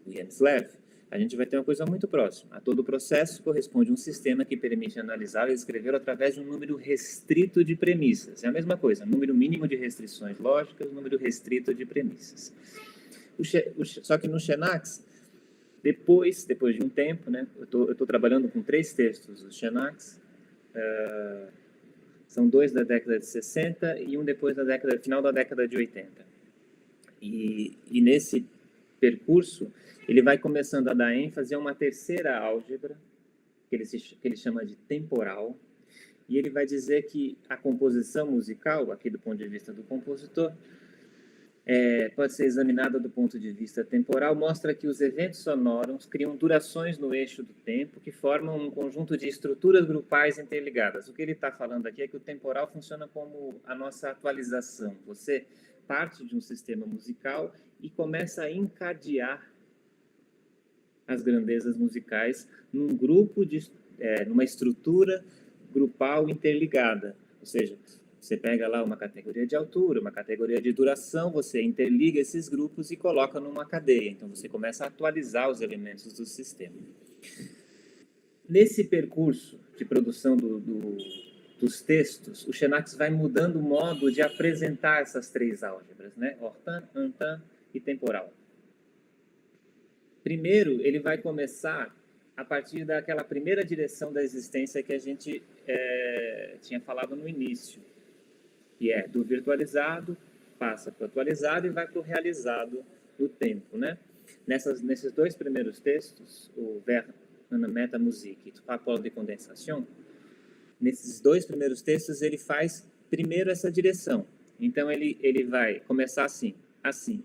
Janslev, a gente vai ter uma coisa muito próxima. A todo processo corresponde um sistema que permite analisar e escrever através de um número restrito de premissas. É a mesma coisa, número mínimo de restrições lógicas, número restrito de premissas. Só que no Chenax, depois de um tempo, né, eu estou trabalhando com 3 textos do Chenax, são 2 da década de 60 e um depois final da década de 80. E nesse percurso, ele vai começando a dar ênfase a uma terceira álgebra, que ele chama de temporal, e ele vai dizer que a composição musical, aqui do ponto de vista do compositor, pode ser examinada do ponto de vista temporal, mostra que os eventos sonoros criam durações no eixo do tempo que formam um conjunto de estruturas grupais interligadas. O que ele está falando aqui é que o temporal funciona como a nossa atualização. Você parte de um sistema musical e começa a encadear as grandezas musicais num grupo, numa estrutura grupal interligada. Ou seja, você pega lá uma categoria de altura, uma categoria de duração, você interliga esses grupos e coloca numa cadeia. Então, você começa a atualizar os elementos do sistema. Nesse percurso de produção dos textos, o Chenax vai mudando o modo de apresentar essas 3 álgebras, né? Hortin, Antin e temporal. Primeiro, ele vai começar a partir daquela primeira direção da existência que a gente tinha falado no início, que é do virtualizado, passa para o atualizado e vai para o realizado no tempo, né? Nesses 2 primeiros textos, o Vers une métamusique e Trois pôles de condensation, nesses 2 primeiros textos ele faz primeiro essa direção. Então ele vai começar assim,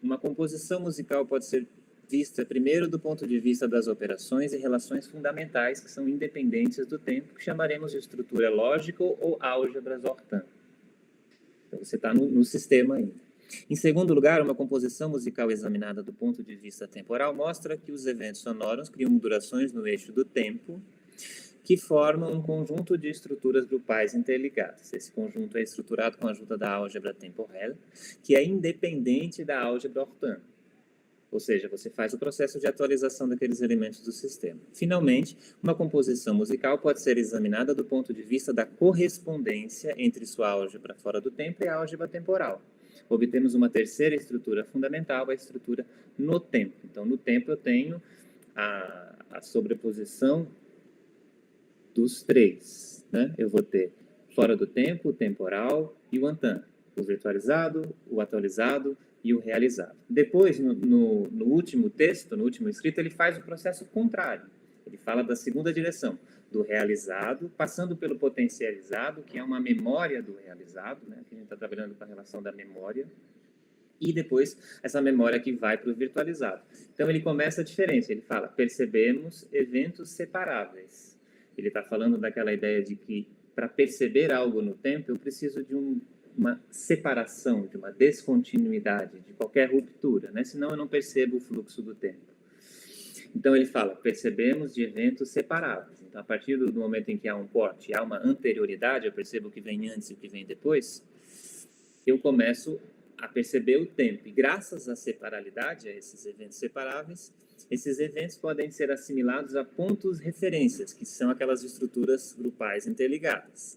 uma composição musical pode ser vista primeiro do ponto de vista das operações e relações fundamentais que são independentes do tempo, que chamaremos de estrutura lógica ou álgebras Hortin. Então, você está no sistema ainda. Em segundo lugar, uma composição musical examinada do ponto de vista temporal mostra que os eventos sonoros criam durações no eixo do tempo que formam um conjunto de estruturas grupais interligadas. Esse conjunto é estruturado com a ajuda da álgebra temporelle, que é independente da álgebra Hortin. Ou seja, você faz o processo de atualização daqueles elementos do sistema. Finalmente, uma composição musical pode ser examinada do ponto de vista da correspondência entre sua álgebra fora do tempo e a álgebra temporal. Obtemos uma terceira estrutura fundamental, a estrutura no tempo. Então, no tempo eu tenho a sobreposição dos 3. Né? Eu vou ter fora do tempo, o temporal e o Antin. O virtualizado, o atualizado e o realizado. Depois, no último texto, no último escrito, ele faz o processo contrário. Ele fala da segunda direção, do realizado, passando pelo potencializado, que é uma memória do realizado, né? Que a gente está trabalhando com a relação da memória, e depois essa memória que vai para o virtualizado. Então, ele começa a diferença, ele fala, percebemos eventos separáveis. Ele está falando daquela ideia de que, para perceber algo no tempo, eu preciso de uma separação, de uma descontinuidade, de qualquer ruptura, né? Senão eu não percebo o fluxo do tempo. Então ele fala, percebemos de eventos separáveis. Então, a partir do momento em que há um corte, há uma anterioridade, eu percebo o que vem antes e o que vem depois, eu começo a perceber o tempo. E graças à separalidade, a esses eventos separáveis, esses eventos podem ser assimilados a pontos referências, que são aquelas estruturas grupais interligadas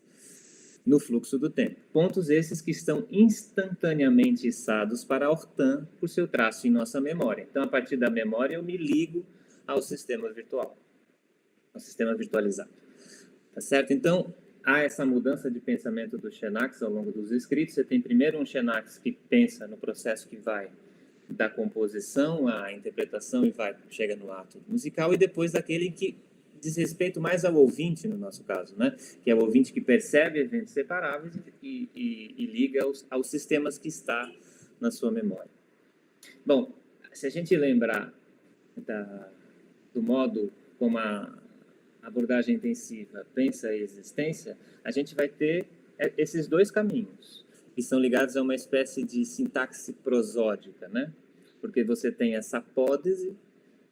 no fluxo do tempo. Pontos esses que estão instantaneamente içados para Hortin por seu traço em nossa memória. Então, a partir da memória, eu me ligo ao sistema virtual, ao sistema virtualizado. Tá certo? Então, há essa mudança de pensamento do Chenax ao longo dos escritos. Você tem primeiro um Chenax que pensa no processo que vai da composição à interpretação e chega no ato musical, e depois daquele que diz respeito mais ao ouvinte, no nosso caso, né? Que é o ouvinte que percebe eventos separáveis e liga aos sistemas que está na sua memória. Bom, se a gente lembrar do modo como a abordagem intensiva pensa a existência, a gente vai ter esses 2 caminhos. que são ligados a uma espécie de sintaxe prosódica, né? Porque você tem essa apódese,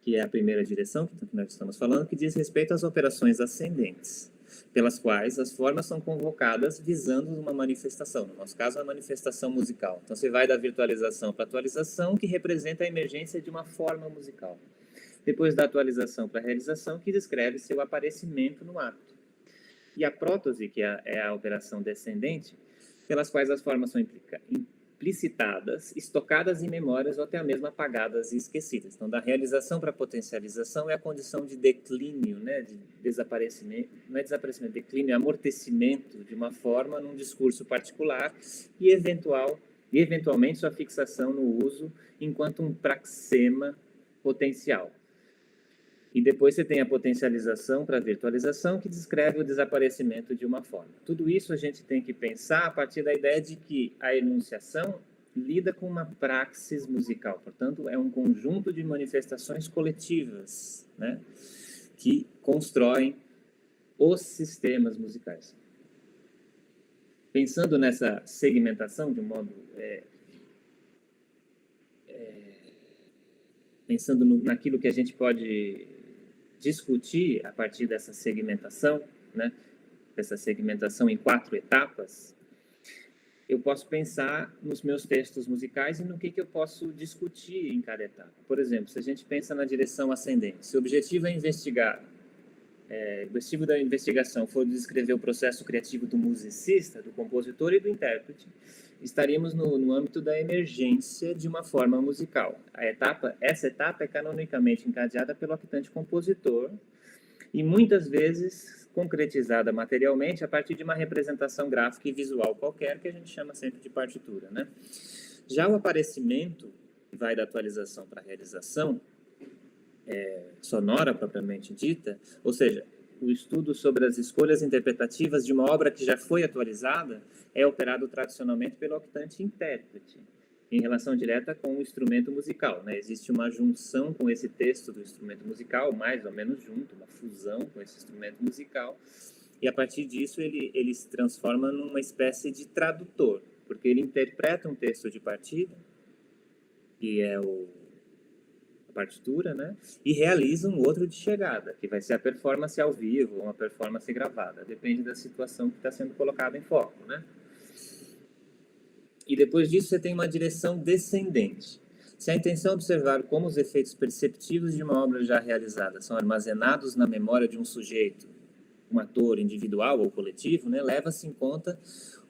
que é a primeira direção que nós estamos falando, que diz respeito às operações ascendentes, pelas quais as formas são convocadas visando uma manifestação, no nosso caso, a manifestação musical. Então, você vai da virtualização para a atualização, que representa a emergência de uma forma musical. Depois da atualização para a realização, que descreve seu aparecimento no ato. E a prótose, que é a operação descendente, pelas quais as formas são implicitadas, estocadas em memórias ou até mesmo apagadas e esquecidas. Então, da realização para a potencialização é a condição de declínio, né, de desaparecimento, não é desaparecimento, declínio, é amortecimento de uma forma num discurso particular e eventualmente sua fixação no uso enquanto um praxema potencial. E depois você tem a potencialização para a virtualização, que descreve o desaparecimento de uma forma. Tudo isso a gente tem que pensar a partir da ideia de que a enunciação lida com uma praxis musical. Portanto, é um conjunto de manifestações coletivas, né, que constroem os sistemas musicais. Pensando nessa segmentação de um modo... pensando naquilo que a gente pode discutir a partir dessa segmentação, né, dessa segmentação em 4 etapas, eu posso pensar nos meus textos musicais e no que eu posso discutir em cada etapa. Por exemplo, se a gente pensa na direção ascendente, se o objetivo é investigar, o objetivo da investigação for descrever o processo criativo do musicista, do compositor e do intérprete, estaríamos no âmbito da emergência de uma forma musical. Essa etapa é canonicamente encadeada pelo actante compositor e muitas vezes concretizada materialmente a partir de uma representação gráfica e visual qualquer, que a gente chama sempre de partitura, né? Já o aparecimento, que vai da atualização para a realização, sonora propriamente dita, ou seja, o estudo sobre as escolhas interpretativas de uma obra que já foi atualizada é operado tradicionalmente pelo octante intérprete, em relação direta com o instrumento musical, né? Existe uma junção com esse texto do instrumento musical, mais ou menos junto, uma fusão com esse instrumento musical, e a partir disso ele se transforma numa espécie de tradutor, porque ele interpreta um texto de partida, que é a partitura, né? E realiza um outro de chegada, que vai ser a performance ao vivo, ou uma performance gravada, depende da situação que está sendo colocada em foco, né? E depois disso você tem uma direção descendente. Se a intenção é observar como os efeitos perceptivos de uma obra já realizada são armazenados na memória de um sujeito, um ator individual ou coletivo, né, leva-se em conta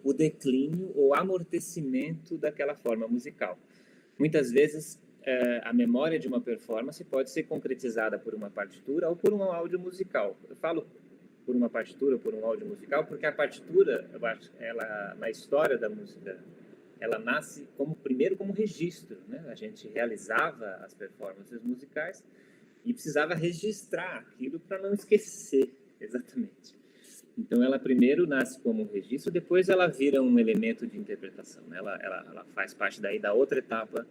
o declínio ou amortecimento daquela forma musical. Muitas vezes, a memória de uma performance pode ser concretizada por uma partitura ou por um áudio musical. Eu falo por uma partitura ou por um áudio musical porque a partitura, eu acho, ela, na história da música, ela nasce primeiro como registro, né? A gente realizava as performances musicais e precisava registrar aquilo para não esquecer, exatamente. Então, ela primeiro nasce como um registro, depois ela vira um elemento de interpretação, né? Ela faz parte daí da outra etapa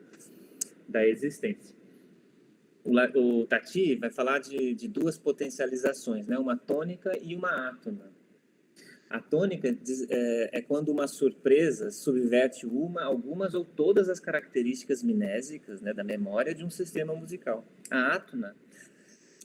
da existência. O Tati vai falar de 2 potencializações, né? Uma tônica e uma átona. A tônica é quando uma surpresa subverte algumas ou todas as características mnésicas, né, da memória de um sistema musical. A átona,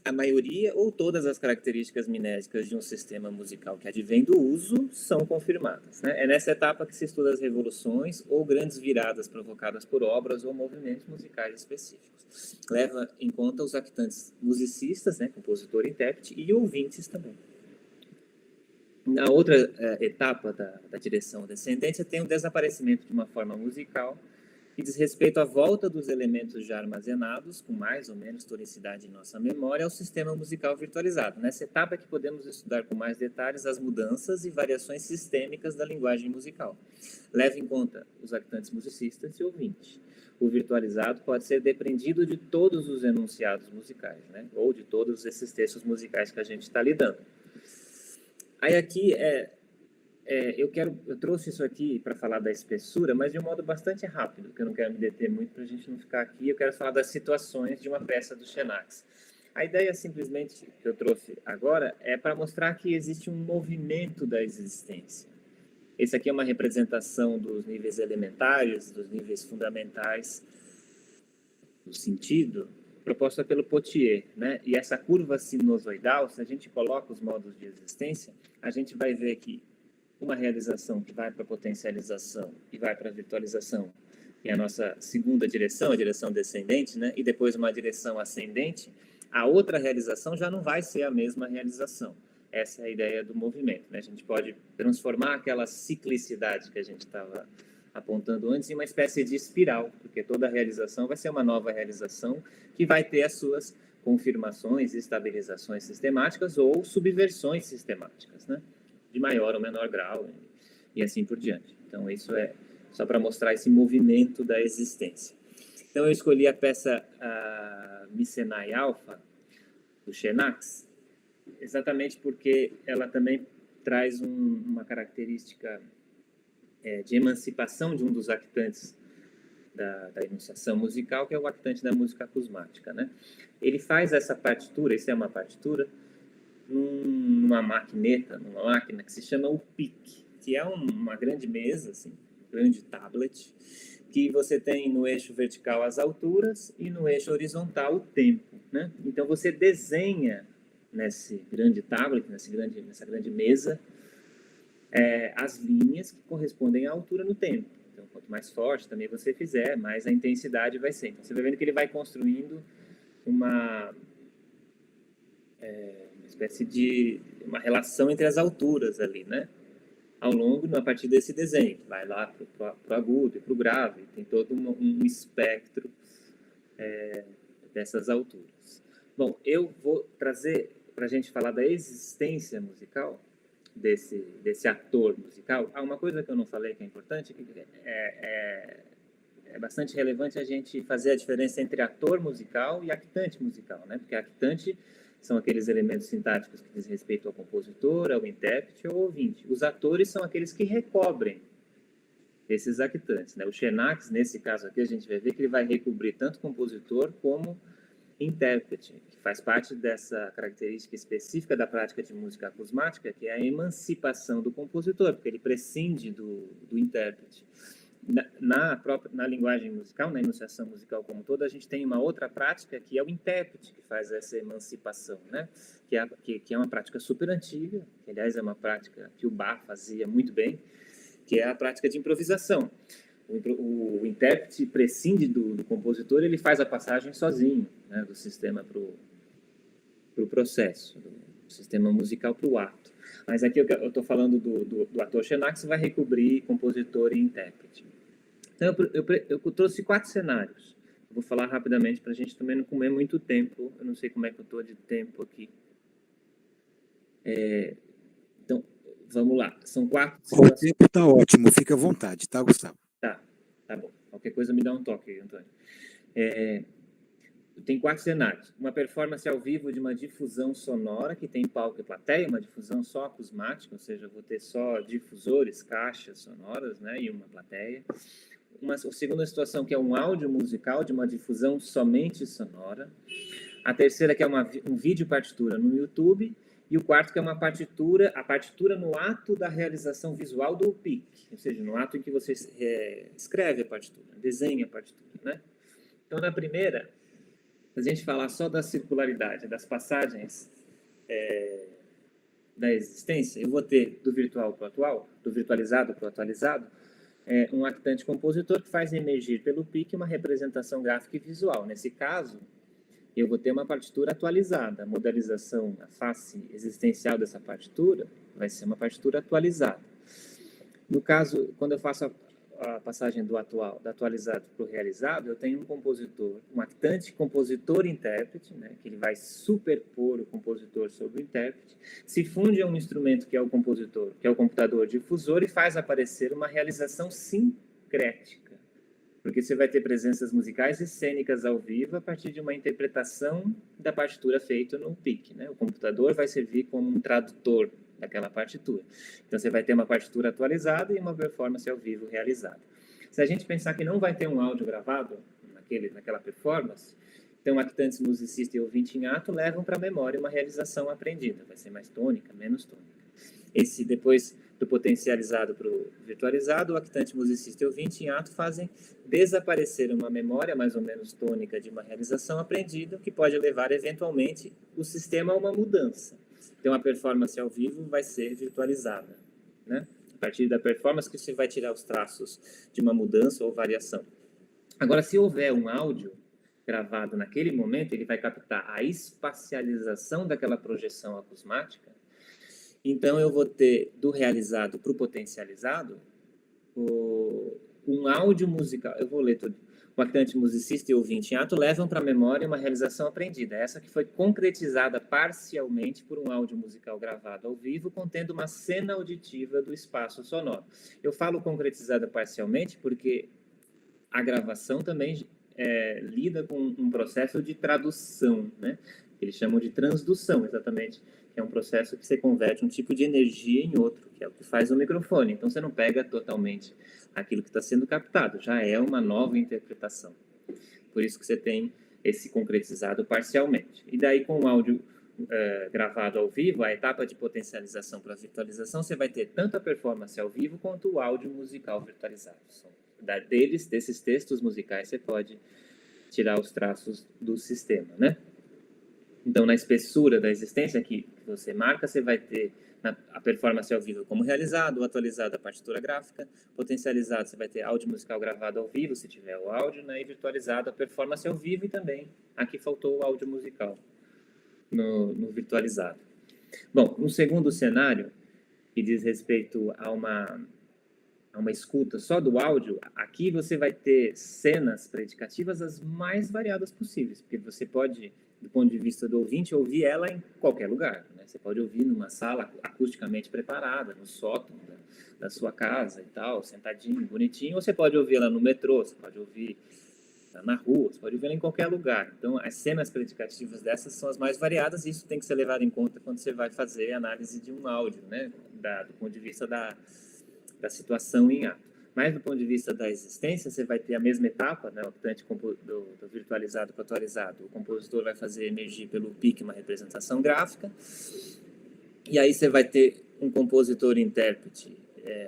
a maioria ou todas as características mnésicas de um sistema musical que advém do uso são confirmadas, né? É nessa etapa que se estuda as revoluções ou grandes viradas provocadas por obras ou movimentos musicais específicos. Leva em conta os actantes musicistas, né, compositor e intérprete, e ouvintes também. Na outra etapa da direção descendente, você tem o desaparecimento de uma forma musical que diz respeito à volta dos elementos já armazenados, com mais ou menos tonicidade em nossa memória, ao sistema musical virtualizado. Nessa etapa é que podemos estudar com mais detalhes as mudanças e variações sistêmicas da linguagem musical. Leva em conta os actantes musicistas e ouvintes. O virtualizado pode ser depreendido de todos os enunciados musicais, né? Ou de todos esses textos musicais que a gente está lidando. Aí aqui eu trouxe isso aqui para falar da espessura, mas de um modo bastante rápido, porque eu não quero me deter muito para a gente não ficar aqui. Eu quero falar das situações de uma peça do Xenax. A ideia simplesmente que eu trouxe agora é para mostrar que existe um movimento da existência. Esse aqui é uma representação dos níveis elementares, dos níveis fundamentais do sentido, proposta pelo Pottier, né? E essa curva sinusoidal, se a gente coloca os modos de existência, a gente vai ver que uma realização que vai para a potencialização e vai para a virtualização, que é a nossa segunda direção, a direção descendente, né? E depois uma direção ascendente, a outra realização já não vai ser a mesma realização. Essa é a ideia do movimento, né? A gente pode transformar aquela ciclicidade que a gente estava apontando antes em uma espécie de espiral, porque toda realização vai ser uma nova realização que vai ter as suas confirmações, estabilizações sistemáticas ou subversões sistemáticas, né? De maior ou menor grau e assim por diante. Então, isso é só para mostrar esse movimento da existência. Então, eu escolhi a peça Mycenae Alpha, do Xenax, exatamente porque ela também traz uma característica de emancipação de um dos actantes da enunciação musical, que é o actante da música acusmática, né? Ele faz essa partitura, isso é uma partitura, numa maquineta, numa máquina que se chama o PIC, que é uma grande mesa, assim, grande tablet, que você tem no eixo vertical as alturas e no eixo horizontal o tempo, né? Então você desenha nesse grande tablet, nessa grande mesa, as linhas que correspondem à altura no tempo. Então, quanto mais forte também você fizer, mais a intensidade vai ser. Então, você vai vendo que ele vai construindo uma espécie de uma relação entre as alturas ali, né? Ao longo, a partir desse desenho, que vai lá para o agudo e para o grave, tem todo um espectro dessas alturas. Bom, eu vou trazer para a gente falar da existência musical desse ator musical. Uma coisa que eu não falei que é importante, que é bastante relevante a gente fazer a diferença entre ator musical e actante musical, né? Porque actante são aqueles elementos sintáticos que dizem respeito ao compositor, ao intérprete ou ao ouvinte. Os atores são aqueles que recobrem esses actantes, né? O Xenax, nesse caso aqui, a gente vai ver que ele vai recobrir tanto compositor como intérprete, que faz parte dessa característica específica da prática de música acusmática, que é a emancipação do compositor, porque ele prescinde do intérprete. Na linguagem musical, na enunciação musical como toda, a gente tem uma outra prática que é o intérprete que faz essa emancipação, né? Que é uma prática super antiga, que aliás é uma prática que o Bach fazia muito bem, que é a prática de improvisação. O intérprete prescinde do compositor, ele faz a passagem sozinho, né, do sistema para o processo, do sistema musical para o ato. Mas aqui eu estou falando do ator Xenax, que vai recobrir compositor e intérprete. Então, eu trouxe 4 cenários. Eu vou falar rapidamente para a gente também não comer muito tempo. Eu não sei como é que eu estou de tempo aqui. Então, vamos lá. São 4 situações. O tempo está ótimo, fica à vontade, tá, Gustavo? Tá bom. Qualquer coisa me dá um toque, Antônio. Tem 4 cenários. Uma performance ao vivo de uma difusão sonora, que tem palco e plateia, uma difusão só acusmática, ou seja, eu vou ter só difusores, caixas sonoras, né, e uma plateia. A segunda situação, que é um áudio musical de uma difusão somente sonora. A terceira, que é um vídeo partitura no YouTube. E o quarto, que é a partitura no ato da realização visual do PIC, ou seja, no ato em que você escreve a partitura, desenha a partitura, né? Então, na primeira, a gente falar só da circularidade, das passagens da existência, eu vou ter do virtual para o atual, do virtualizado para o atualizado, um actante compositor que faz emergir pelo PIC uma representação gráfica e visual. Nesse caso, eu vou ter uma partitura atualizada. A modelização, a face existencial dessa partitura vai ser uma partitura atualizada. No caso, quando eu faço a passagem do atualizado para o realizado, eu tenho um compositor, um actante compositor-intérprete, né, que ele vai superpor o compositor sobre o intérprete, se funde a um instrumento que é o compositor, que é o computador difusor, e faz aparecer uma realização sincrética. Porque você vai ter presenças musicais e cênicas ao vivo a partir de uma interpretação da partitura feita no PIC, né? O computador vai servir como um tradutor daquela partitura. Então, você vai ter uma partitura atualizada e uma performance ao vivo realizada. Se a gente pensar que não vai ter um áudio gravado naquela performance, então, actantes, musicista e ouvinte em ato levam para a memória uma realização aprendida. Vai ser mais tônica, menos tônica. Depois, do potencializado para o virtualizado, o actante, musicista e ouvinte em ato fazem desaparecer uma memória mais ou menos tônica de uma realização aprendida, que pode levar eventualmente o sistema a uma mudança. Então a performance ao vivo vai ser virtualizada, né? A partir da performance que você vai tirar os traços de uma mudança ou variação. Agora, se houver um áudio gravado naquele momento, ele vai captar a espacialização daquela projeção acusmática. Então, eu vou ter do realizado para o potencializado um áudio musical. Eu vou ler tudo. O actante, musicista e ouvinte em ato levam para a memória uma realização aprendida, essa que foi concretizada parcialmente por um áudio musical gravado ao vivo, contendo uma cena auditiva do espaço sonoro. Eu falo concretizada parcialmente porque a gravação também lida com um processo de tradução, né? Eles chamam de transdução, exatamente, que é um processo que você converte um tipo de energia em outro, que é o que faz o microfone. Então, você não pega totalmente aquilo que está sendo captado, já é uma nova interpretação. Por isso que você tem esse concretizado parcialmente. E daí, com o áudio gravado ao vivo, a etapa de potencialização para a virtualização, você vai ter tanto a performance ao vivo quanto o áudio musical virtualizado. Desses textos musicais, você pode tirar os traços do sistema, né? Então, na espessura da existência que você marca, você vai ter a performance ao vivo como realizado, atualizado a partitura gráfica, potencializado você vai ter áudio musical gravado ao vivo, se tiver o áudio, né? E virtualizado a performance ao vivo e também aqui faltou o áudio musical no virtualizado. Bom, um segundo cenário que diz respeito a uma escuta só do áudio, aqui você vai ter cenas predicativas as mais variadas possíveis, porque você pode, do ponto de vista do ouvinte, ouvir ela em qualquer lugar, né? Você pode ouvir numa sala acusticamente preparada, no sótão da sua casa e tal, sentadinho, bonitinho, ou você pode ouvir ela no metrô, você pode ouvir na rua, você pode ouvir ela em qualquer lugar. Então, as cenas predicativas dessas são as mais variadas e isso tem que ser levado em conta quando você vai fazer a análise de um áudio, né? Do ponto de vista da situação em ato. Mas do ponto de vista da existência, você vai ter a mesma etapa, né, o actante do virtualizado para o atualizado. O compositor vai fazer emergir pelo PIC uma representação gráfica, e aí você vai ter um compositor-intérprete,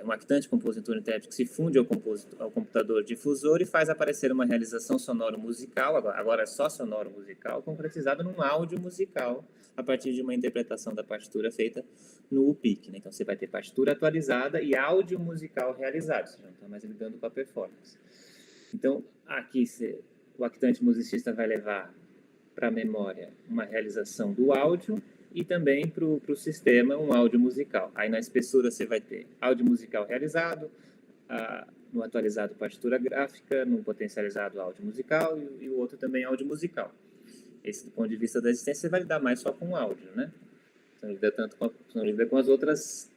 um actante compositor-intérprete que se funde ao computador difusor e faz aparecer uma realização sonoro-musical, agora é só sonoro-musical, concretizada num áudio musical, a partir de uma interpretação da partitura feita no UPIC, né? Então, você vai ter partitura atualizada e áudio musical realizado, você já não está mais lidando com a performance. Então, aqui o actante musicista vai levar para a memória uma realização do áudio e também para o sistema um áudio musical. Aí, na espessura, você vai ter áudio musical realizado, no atualizado partitura gráfica, no potencializado áudio musical e o outro também áudio musical. Esse, do ponto de vista da existência, você vai lidar mais só com o áudio, né? Você não lida com as outras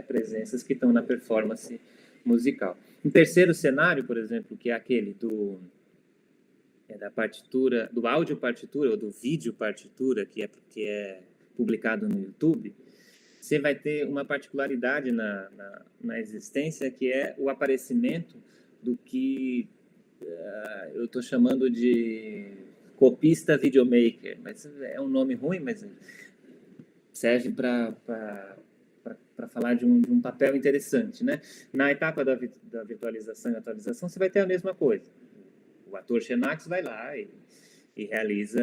presenças que estão na performance musical. Um terceiro cenário, por exemplo, que é aquele da partitura, do áudio partitura ou do vídeo partitura, que é publicado no YouTube, você vai ter uma particularidade na existência, que é o aparecimento do que eu estou chamando de copista videomaker, mas é um nome ruim, mas serve para falar de um papel interessante, né? Na etapa da virtualização e atualização, você vai ter a mesma coisa. O ator Xenax vai lá e realiza,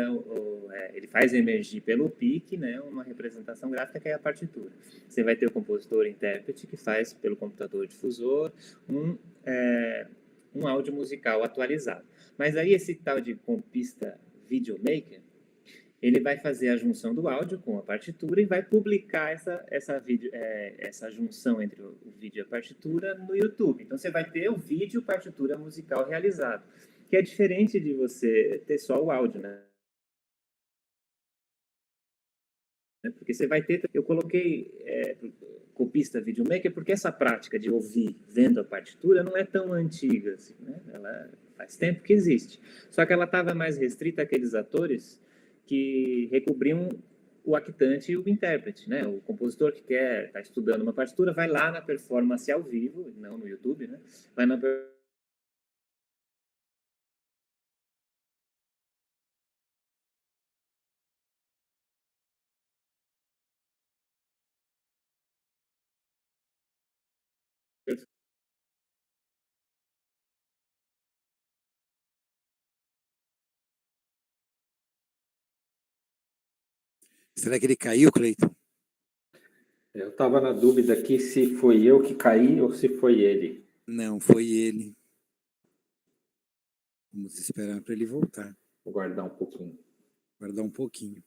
ele faz emergir pelo PIC, né, uma representação gráfica que é a partitura. Você vai ter o compositor-intérprete que faz pelo computador difusor um áudio musical atualizado. Mas aí esse tal de compista videomaker, ele vai fazer a junção do áudio com a partitura e vai publicar essa junção entre o vídeo e a partitura no YouTube. Então, você vai ter o vídeo partitura musical realizado, que é diferente de você ter só o áudio, né? Porque você vai ter... Eu coloquei copista videomaker porque essa prática de ouvir vendo a partitura não é tão antiga, assim, né? Ela faz tempo que existe. Só que ela estava mais restrita àqueles atores que recobriam o actante e o intérprete, né? O compositor que está estudando uma partitura vai lá na performance ao vivo, não no YouTube, né? Vai na Será que ele caiu, Cleiton? Eu estava na dúvida aqui se foi eu que caí ou se foi ele. Não, foi ele. Vamos esperar para ele voltar. Vou guardar um pouquinho. Guardar um pouquinho.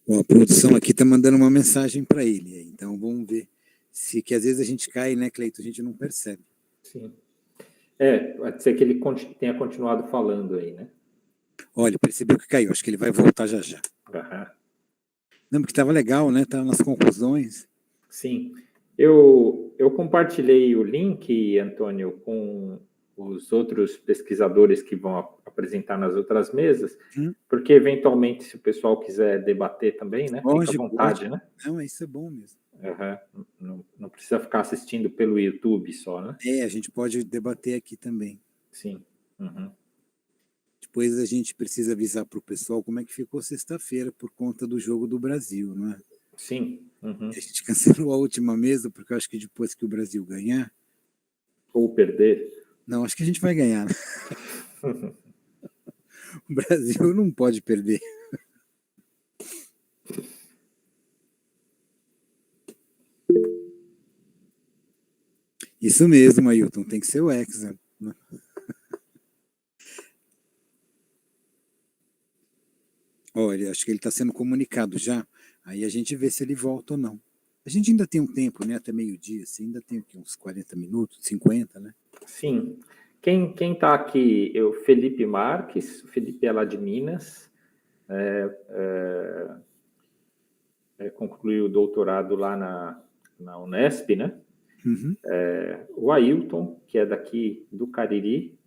Bom, a produção aqui está mandando uma mensagem para ele, então vamos ver se que às vezes a gente cai, né, Cleiton? A gente não percebe. Sim. Pode ser que ele tenha continuado falando aí, né? Olha, percebeu que caiu, acho que ele vai voltar já já. Uhum. Não, porque estava legal, né? Estava nas conclusões. Sim. Eu compartilhei o link, Antônio, com os outros pesquisadores que vão apresentar nas outras mesas, porque eventualmente, se o pessoal quiser debater também, né? Pode, fica à vontade, pode. né? Não, isso é bom mesmo. Uhum. Não precisa ficar assistindo pelo YouTube só, né? A gente pode debater aqui também. Sim. Uhum. Depois a gente precisa avisar para o pessoal como é que ficou sexta-feira por conta do jogo do Brasil, não é? Sim. Uhum. A gente cancelou a última mesa, porque eu acho que depois que o Brasil ganhar... Ou perder. Não, acho que a gente vai ganhar. O Brasil não pode perder. Isso mesmo, Ailton, tem que ser o Hexa. Né? Olha, acho que ele está sendo comunicado já. Aí a gente vê se ele volta ou não. A gente ainda tem um tempo, né? Até meio-dia, assim, ainda tem aqui uns 40 minutos, 50, né? Sim. Quem está aqui é o Felipe Marques. O Felipe é lá de Minas. Concluiu o doutorado lá na Unesp, né? Uhum. O Ailton, que é daqui do Cariri,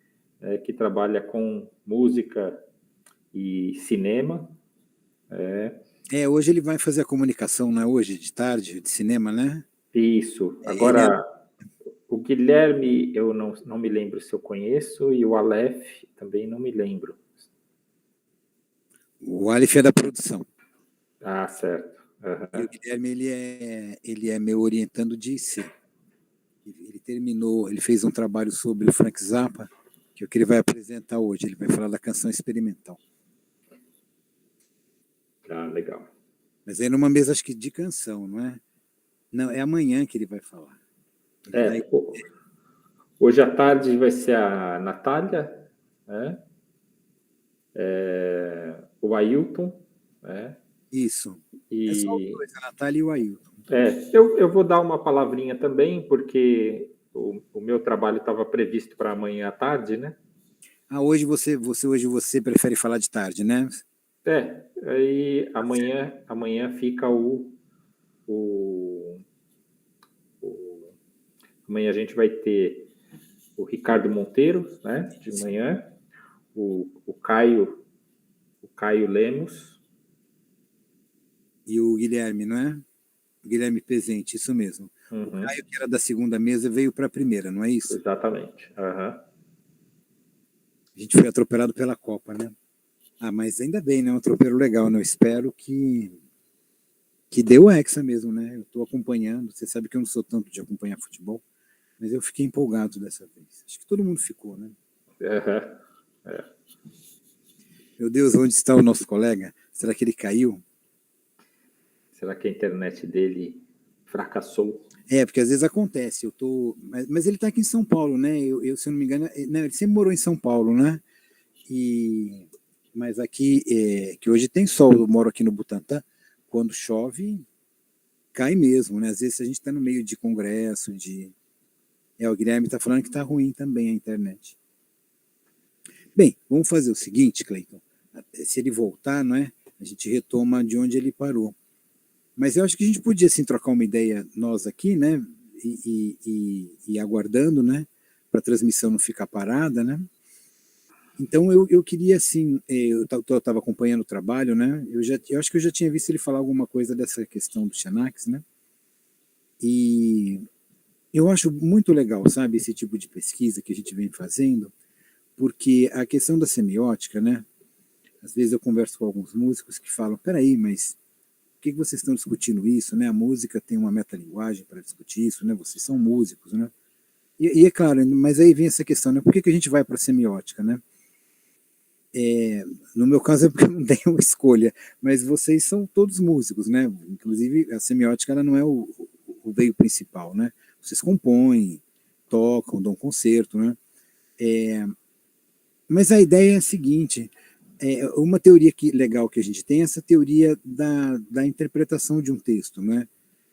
que trabalha com música e cinema. Hoje ele vai fazer a comunicação, né? Hoje, de tarde, de cinema, né? Isso. Agora, o Guilherme, eu não me lembro se eu conheço, e o Aleph também não me lembro. O Aleph é da produção. Ah, certo. E o Guilherme, ele é meu orientando de IC. Ele terminou, ele fez um trabalho sobre o Frank Zappa, que é o que ele vai apresentar hoje. Ele vai falar da canção experimental. Ah, legal. Mas é numa mesa, acho que de canção, não é? Não, é amanhã que ele vai falar. Hoje à tarde vai ser a Natália, né? O Ailton, né? Isso. É só os dois, a Natália e o Ailton. Eu vou dar uma palavrinha também, porque o meu trabalho estava previsto para amanhã à tarde, né? Hoje você prefere falar de tarde, né? Aí amanhã fica amanhã a gente vai ter o Ricardo Monteiro, né, de manhã, o Caio Lemos. E o Guilherme, não é? O Guilherme Pezente, isso mesmo. Uhum. O Caio, que era da segunda mesa, veio para a primeira, não é isso? Exatamente. Uhum. A gente foi atropelado pela Copa, né? Mas ainda bem, né? Um atropelo legal, né? Eu espero que dê o Hexa mesmo, né? Eu estou acompanhando. Você sabe que eu não sou tanto de acompanhar futebol, mas eu fiquei empolgado dessa vez. Acho que todo mundo ficou, né? Uhum. Meu Deus, onde está o nosso colega? Será que ele caiu? Será que a internet dele fracassou? Porque às vezes acontece. Mas ele está aqui em São Paulo, né? Eu, se eu não me engano, ele sempre morou em São Paulo, né? Mas aqui, que hoje tem sol, eu moro aqui no Butantã, quando chove, cai mesmo, né? Às vezes a gente está no meio de congresso, o Guilherme está falando que está ruim também a internet. Bem, vamos fazer o seguinte, Cleiton. Se ele voltar, não é? A gente retoma de onde ele parou. Mas eu acho que a gente podia, assim, trocar uma ideia nós aqui, né? E aguardando, né? Para a transmissão não ficar parada, né? Então, eu queria, assim, eu estava acompanhando o trabalho, né? Eu acho que eu já tinha visto ele falar alguma coisa dessa questão do Xanax, né? E eu acho muito legal, sabe, esse tipo de pesquisa que a gente vem fazendo, porque a questão da semiótica, né? Às vezes eu converso com alguns músicos que falam, peraí, mas por que vocês estão discutindo isso, né? A música tem uma metalinguagem para discutir isso, né? Vocês são músicos, né? E é claro, mas aí vem essa questão, né? Por que a gente vai para a semiótica, né? No meu caso é porque eu não tenho escolha, mas vocês são todos músicos, né? Inclusive a semiótica ela não é o veio principal, né? Vocês compõem, tocam, dão concerto, né? Mas a ideia é a seguinte: uma teoria legal que a gente tem é essa teoria da interpretação de um texto, né?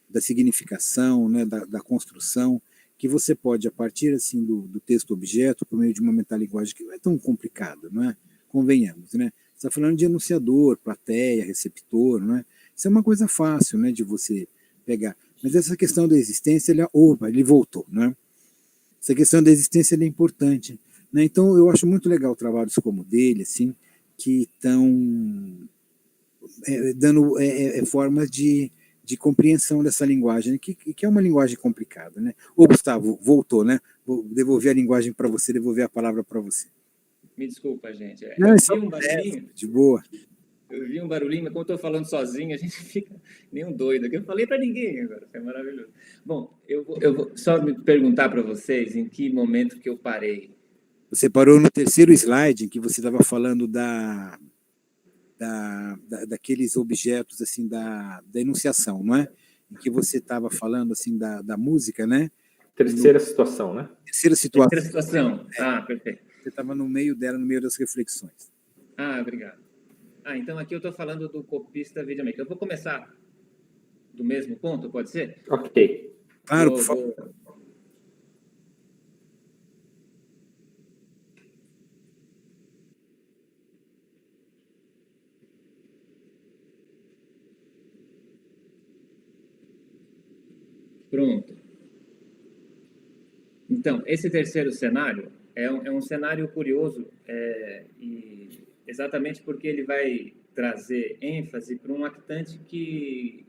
Da significação, né? Da construção, que você pode, a partir assim do texto-objeto, por meio de uma metalinguagem que não é tão complicada, não é? Convenhamos, né? Você está falando de enunciador, plateia, receptor, não é? Isso é uma coisa fácil, né? De você pegar. Mas essa questão da existência, ele voltou, né? Essa questão da existência é importante, né? Então, eu acho muito legal trabalhos como o dele, assim, que estão dando formas de compreensão dessa linguagem, que é uma linguagem complicada, né? Ô, Gustavo, voltou, né? Vou devolver a linguagem para você, devolver a palavra para você. Me desculpa, gente. Não, Eu vi um barulhinho. De boa. Eu vi um barulhinho, mas como eu estou falando sozinho, a gente fica nem um doido aqui. Eu falei para ninguém agora, foi maravilhoso. Bom, eu vou só me perguntar para vocês em que momento que eu parei. Você parou no terceiro slide, em que você estava falando daqueles objetos assim da enunciação, não é? Em que você estava falando assim da música, né? Terceira situação, né? Terceira situação. Terceira situação. Perfeito. Você estava no meio dela, no meio das reflexões. Obrigado. Então aqui eu estou falando do copista videomaker. Eu vou começar do mesmo ponto, pode ser? Ok. Claro, por favor. Pronto. Então, esse terceiro cenário é um cenário curioso, e exatamente porque ele vai trazer ênfase para um actante que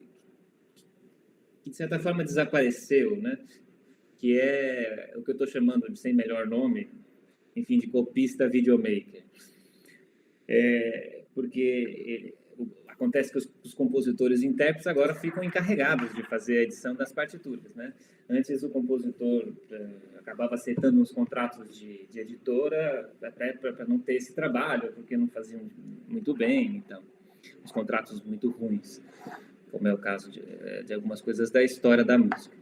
de certa forma desapareceu, né? Que é o que eu estou chamando de, sem melhor nome, enfim, de copista videomaker. Porque acontece que os compositores e intérpretes agora ficam encarregados de fazer a edição das partituras, né? Antes o compositor acabava aceitando uns contratos de editora até para não ter esse trabalho, porque não faziam muito bem, então, os contratos muito ruins, como é o caso de algumas coisas da história da música.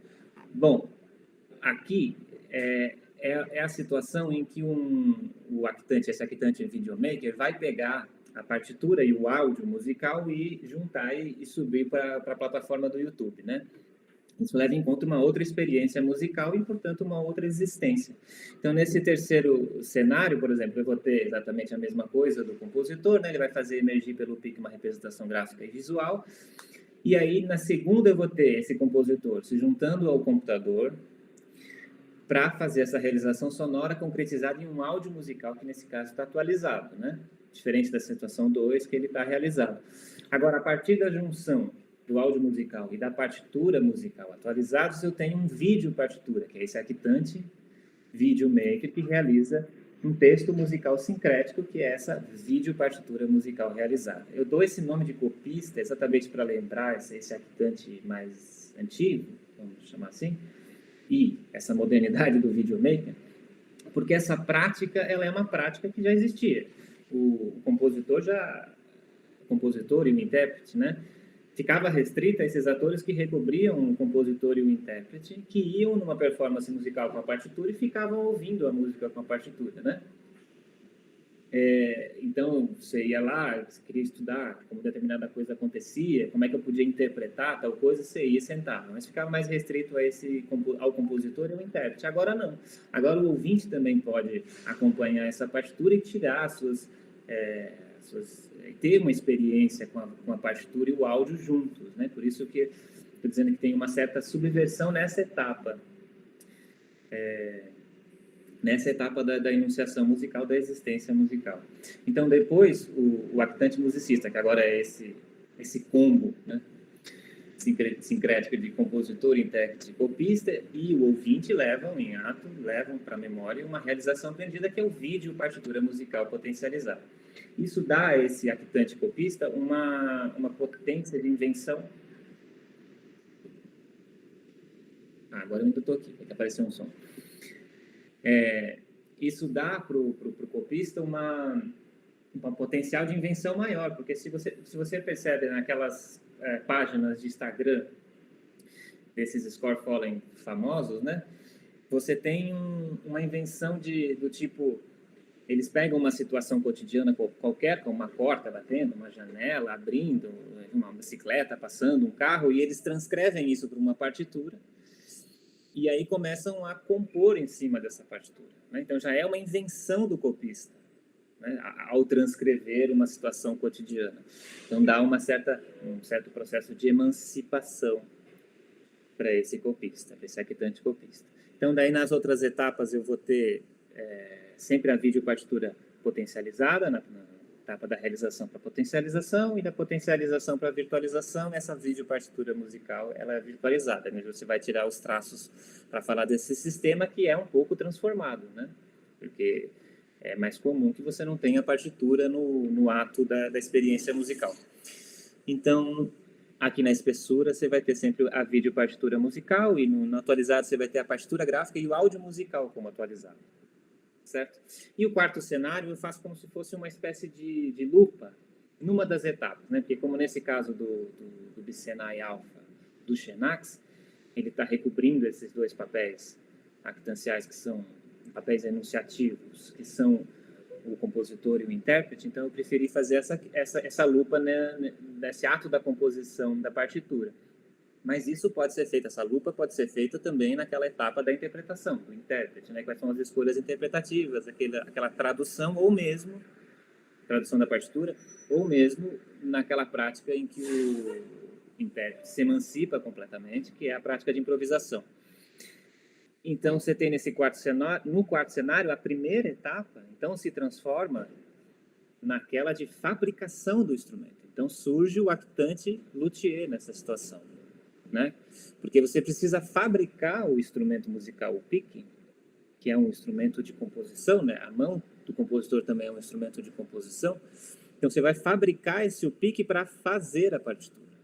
Bom, aqui é a situação em que esse actante videomaker vai pegar a partitura e o áudio musical e juntar e subir para a plataforma do YouTube, né? Isso leva em conta uma outra experiência musical e, portanto, uma outra existência. Então, nesse terceiro cenário, por exemplo, eu vou ter exatamente a mesma coisa do compositor, né? Ele vai fazer emergir pelo PIC uma representação gráfica e visual. E aí, na segunda, eu vou ter esse compositor se juntando ao computador para fazer essa realização sonora concretizada em um áudio musical que, nesse caso, está atualizado, né? Diferente da situação 2, que ele está realizado. Agora, a partir da junção do áudio musical e da partitura musical atualizados, eu tenho um vídeo partitura, que é esse actante videomaker que realiza um texto musical sincrético, que é essa vídeo partitura musical realizada. Eu dou esse nome de copista exatamente para lembrar esse actante mais antigo, vamos chamar assim, e essa modernidade do videomaker, porque essa prática ela é uma prática que já existia. O compositor e o intérprete, né, ficava restrita a esses atores que recobriam o compositor e o intérprete, que iam numa performance musical com a partitura e ficavam ouvindo a música com a partitura, né? Então, você ia lá, você queria estudar como determinada coisa acontecia, como é que eu podia interpretar tal coisa, você ia sentar. Mas ficava mais restrito ao compositor e ao intérprete. Agora não. Agora o ouvinte também pode acompanhar essa partitura e tirar ter uma experiência com a partitura e o áudio juntos, né? Por isso que estou dizendo que tem uma certa subversão nessa etapa. nessa etapa da enunciação musical, da existência musical. Então, depois, o actante musicista, que agora é esse combo, né, sincrético de compositor, intérprete e copista, e o ouvinte levam para a memória uma realização aprendida, que é o vídeo partitura musical potencializada. Isso dá a esse actante copista uma potência de invenção. Agora eu ainda estou aqui, tem que aparecer um som. Isso dá para o copista um potencial de invenção maior, porque se você percebe naquelas páginas de Instagram desses score falling famosos, né? Você tem uma invenção do tipo, eles pegam uma situação cotidiana qualquer, como uma porta batendo, uma janela abrindo, uma bicicleta passando, um carro, e eles transcrevem isso para uma partitura, e aí começam a compor em cima dessa partitura, né? Então já é uma invenção do copista, né, ao transcrever uma situação cotidiana. Então dá um certo processo de emancipação para esse copista, para esse actante copista. Então daí nas outras etapas eu vou ter sempre a videopartitura potencializada, na etapa da realização para potencialização, e da potencialização para virtualização. Essa videopartitura musical ela é virtualizada, né? Você vai tirar os traços para falar desse sistema que é um pouco transformado, né? Porque é mais comum que você não tenha partitura no ato da experiência musical. Então, aqui na espessura, você vai ter sempre a videopartitura musical, e no atualizado você vai ter a partitura gráfica e o áudio musical como atualizado. Certo? E o quarto cenário eu faço como se fosse uma espécie de lupa numa das etapas, né? Porque como nesse caso do Bisenai Alpha do Xenax, ele está recobrindo esses dois papéis actanciais, que são papéis enunciativos, que são o compositor e o intérprete. Então eu preferi fazer essa lupa, né, nesse ato da composição da partitura. Mas isso pode ser feito, essa lupa pode ser feita também naquela etapa da interpretação, do intérprete, né? Quais são as escolhas interpretativas, aquela tradução, ou mesmo, tradução da partitura, ou mesmo naquela prática em que o intérprete se emancipa completamente, que é a prática de improvisação. Então, você tem no quarto cenário, a primeira etapa, então, se transforma naquela de fabricação do instrumento. Então, surge o actante luthier nessa situação, né? Porque você precisa fabricar o instrumento musical, o picking, que é um instrumento de composição, né? A mão do compositor também é um instrumento de composição. Então, você vai fabricar esse pique para fazer a partitura,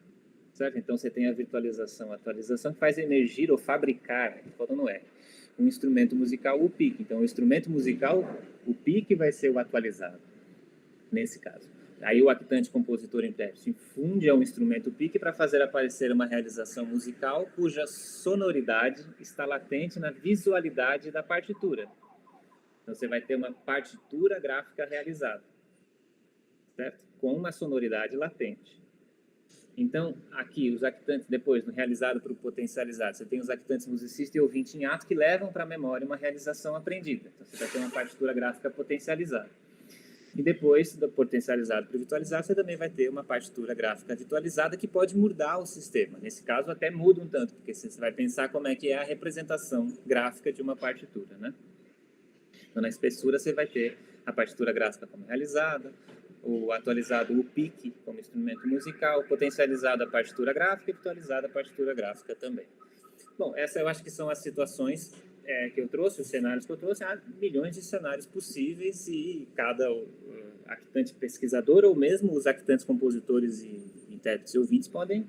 certo? Então, você tem a virtualização, a atualização, que faz emergir ou fabricar, falando um instrumento musical, o pique. Então, o instrumento musical, o pique vai ser o atualizado, nesse caso. Aí o actante, compositor, intérprete infunde ao instrumento pique para fazer aparecer uma realização musical cuja sonoridade está latente na visualidade da partitura. Então, você vai ter uma partitura gráfica realizada, certo? Com uma sonoridade latente. Então, aqui, os actantes, depois, no realizado para o potencializado, você tem os actantes musicista e ouvinte em ato que levam para a memória uma realização aprendida. Então, você vai ter uma partitura gráfica potencializada. E depois, do potencializado para o virtualizado, você também vai ter uma partitura gráfica virtualizada que pode mudar o sistema. Nesse caso, até muda um tanto, porque você vai pensar como é que é a representação gráfica de uma partitura, né? Então, na espessura, você vai ter a partitura gráfica como realizada, o atualizado, o pique, como instrumento musical, potencializado a partitura gráfica e virtualizada a partitura gráfica também. Bom, essa eu acho que são as situações que eu trouxe, os cenários que eu trouxe. Há milhões de cenários possíveis e cada actante pesquisador, ou mesmo os actantes compositores e intérpretes e ouvintes, podem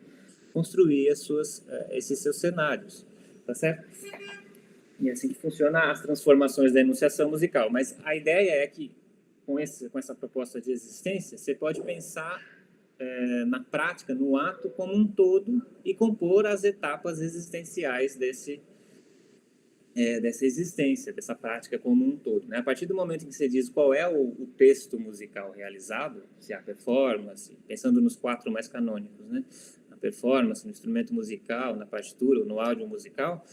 construir esses seus cenários, tá certo? E é assim que funciona as transformações da enunciação musical. Mas a ideia é que, com essa proposta de existência, você pode pensar na prática, no ato como um todo, e compor as etapas existenciais dessa existência, dessa prática como um todo, né? A partir do momento em que você diz qual é o texto musical realizado, se há performance, pensando nos 4 mais canônicos, né? Na performance, no instrumento musical, na partitura ou no áudio musical,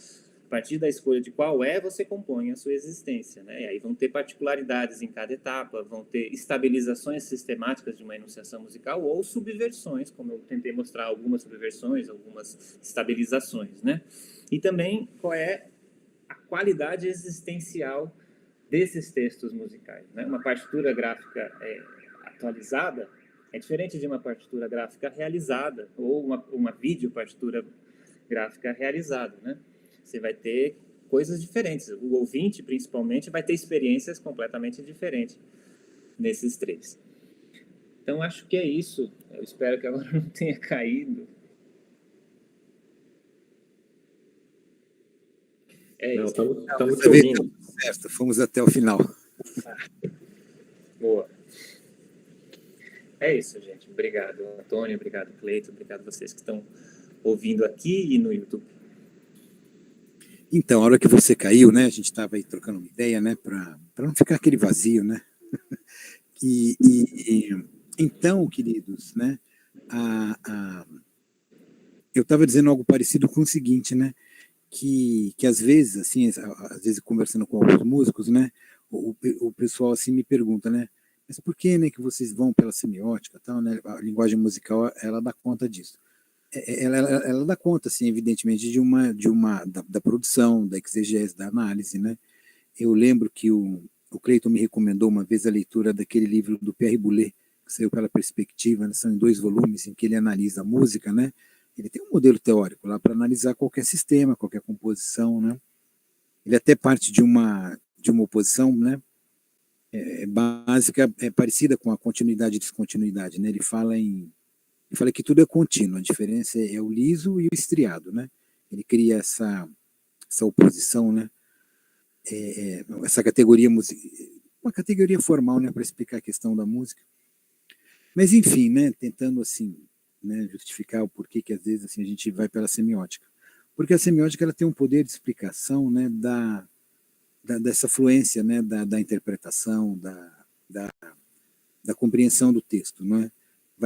a partir da escolha de qual você compõe a sua existência, né? E aí vão ter particularidades em cada etapa, vão ter estabilizações sistemáticas de uma enunciação musical ou subversões, como eu tentei mostrar algumas subversões, algumas estabilizações, né? E também qual é a qualidade existencial desses textos musicais, né? Uma partitura gráfica atualizada é diferente de uma partitura gráfica realizada ou uma videopartitura gráfica realizada, né? Você vai ter coisas diferentes. O ouvinte, principalmente, vai ter experiências completamente diferentes nesses três. Então, acho que é isso. Eu espero que agora não tenha caído. É Não, isso. estamos te ouvindo. Certo, fomos até o final. Boa. É isso, gente. Obrigado, Antônio. Obrigado, Cleito. Obrigado a vocês que estão ouvindo aqui e no YouTube. Então, a hora que você caiu, né, a gente estava aí trocando uma ideia, né, para não ficar aquele vazio, né? Então, queridos, né, eu estava dizendo algo parecido com o seguinte, né, que às vezes, assim, às vezes conversando com alguns músicos, né, o pessoal assim me pergunta, né, mas por que, né, que vocês vão pela semiótica, tal, né? A linguagem musical, ela dá conta disso. Ela dá conta, assim, evidentemente, da produção, da exegese, da análise, né? Eu lembro que o Cleiton me recomendou uma vez a leitura daquele livro do Pierre Boulez, que saiu pela Perspectiva, né? São em 2 volumes, em que ele analisa a música, né? Ele tem um modelo teórico lá para analisar qualquer sistema, qualquer composição, né? Ele até parte de uma oposição, né? Básica, parecida com a continuidade e descontinuidade, né? Ele fala que tudo é contínuo, a diferença é o liso e o estriado, né? Ele cria essa oposição, né? Essa categoria, uma categoria formal, né, para explicar a questão da música. Mas, enfim, né, tentando, assim, né, justificar o porquê que, às vezes, assim, a gente vai pela semiótica. Porque a semiótica ela tem um poder de explicação, né, dessa fluência, né, da interpretação, da compreensão do texto, não é?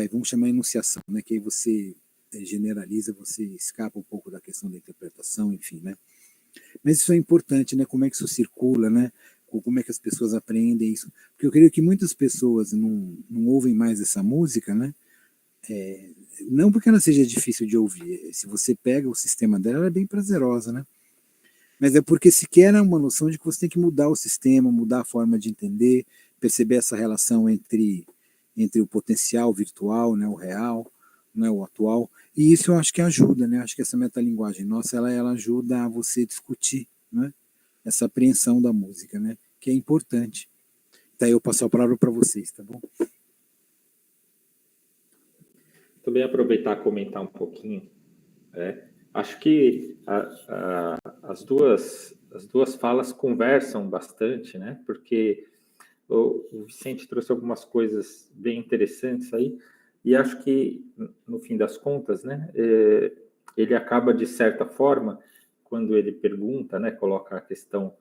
Vamos chamar enunciação, né, que aí você generaliza, você escapa um pouco da questão da interpretação, enfim, né? Mas isso é importante, né? Como é que isso circula, né? Como é que as pessoas aprendem isso? Porque eu creio que muitas pessoas não ouvem mais essa música, né? Não porque ela seja difícil de ouvir. Se você pega o sistema dela, ela é bem prazerosa, né? Mas é porque sequer há uma noção de que você tem que mudar o sistema, mudar a forma de entender, perceber essa relação entre o potencial virtual, né, o real, né, o atual. E isso eu acho que ajuda, né? Acho que essa metalinguagem nossa, ela ajuda a você discutir, né, essa apreensão da música, né, que é importante. Daí eu passo a palavra para vocês, tá bom? Também aproveitar e comentar um pouquinho. Acho que as duas falas conversam bastante, né? Porque o Vicente trouxe algumas coisas bem interessantes aí, e acho que, no fim das contas, né, ele acaba, de certa forma, quando ele pergunta, né, coloca a questão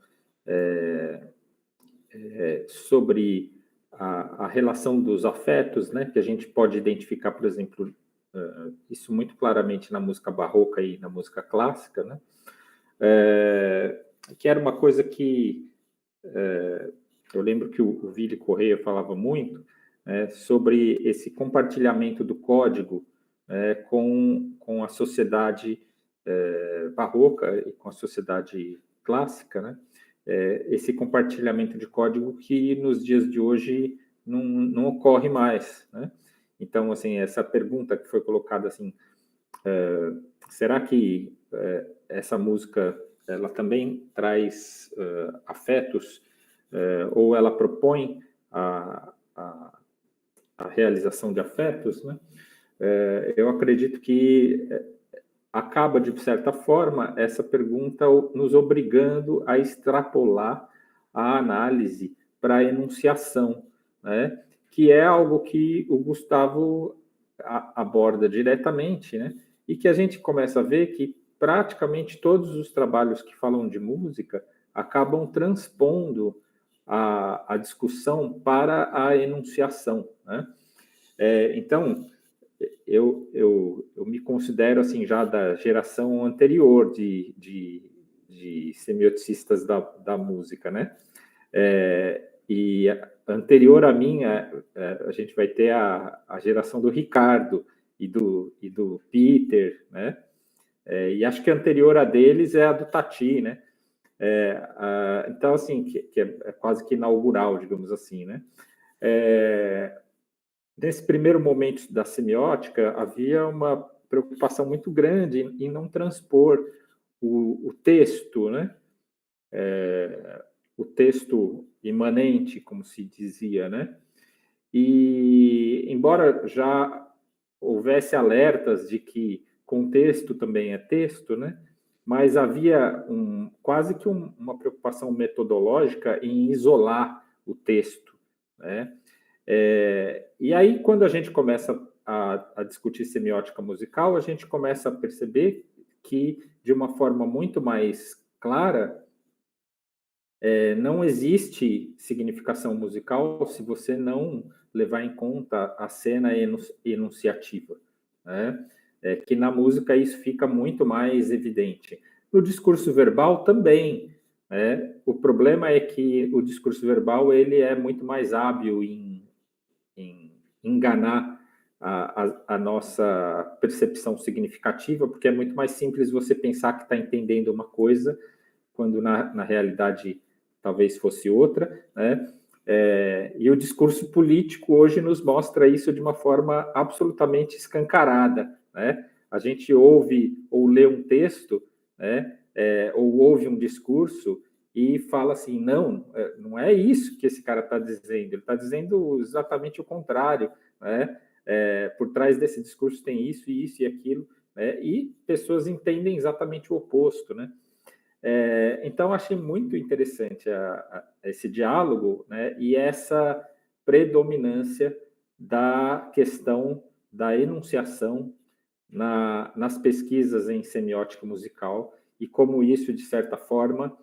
sobre a relação dos afetos, né, que a gente pode identificar, por exemplo, isso muito claramente na música barroca e na música clássica, né, que era uma coisa que eu lembro que o Vili Correia falava muito sobre esse compartilhamento do código com a sociedade barroca e com a sociedade clássica, né? Esse compartilhamento de código que nos dias de hoje não ocorre mais, né? Então, assim, essa pergunta que foi colocada assim, será que essa música ela também traz afetos, ou ela propõe a realização de afetos, né? Eu acredito que acaba, de certa forma, essa pergunta nos obrigando a extrapolar a análise para a enunciação, né? Que é algo que o Gustavo aborda diretamente, né? E que a gente começa a ver que praticamente todos os trabalhos que falam de música acabam transpondo a discussão para a enunciação, né? Então, eu me considero assim já da geração anterior de semioticistas da música, né? E anterior a mim, a gente vai ter a geração do Ricardo e do Peter, né? E acho que anterior a deles é a do Tati, né? Então, assim, que é quase que inaugural, digamos assim, né? Nesse primeiro momento da semiótica, havia uma preocupação muito grande em não transpor o texto, né? O texto imanente, como se dizia, né? E, embora já houvesse alertas de que contexto também é texto, né? Mas havia quase que uma preocupação metodológica em isolar o texto, né? E aí, quando a gente começa a discutir semiótica musical, a gente começa a perceber que, de uma forma muito mais clara, não existe significação musical se você não levar em conta a cena enunciativa, né? Que na música isso fica muito mais evidente. No discurso verbal também, né? O problema é que o discurso verbal ele é muito mais hábil em enganar a nossa percepção significativa, porque é muito mais simples você pensar que está entendendo uma coisa, quando na realidade talvez fosse outra, né? E o discurso político hoje nos mostra isso de uma forma absolutamente escancarada, né? A gente ouve ou lê um texto, né? Ou ouve um discurso e fala assim, não é isso que esse cara está dizendo, ele está dizendo exatamente o contrário, né? Por trás desse discurso tem isso, isso e aquilo, né? E pessoas entendem exatamente o oposto, né? Então, achei muito interessante esse diálogo, né? E essa predominância da questão da enunciação nas pesquisas em semiótica musical e como isso, de certa forma,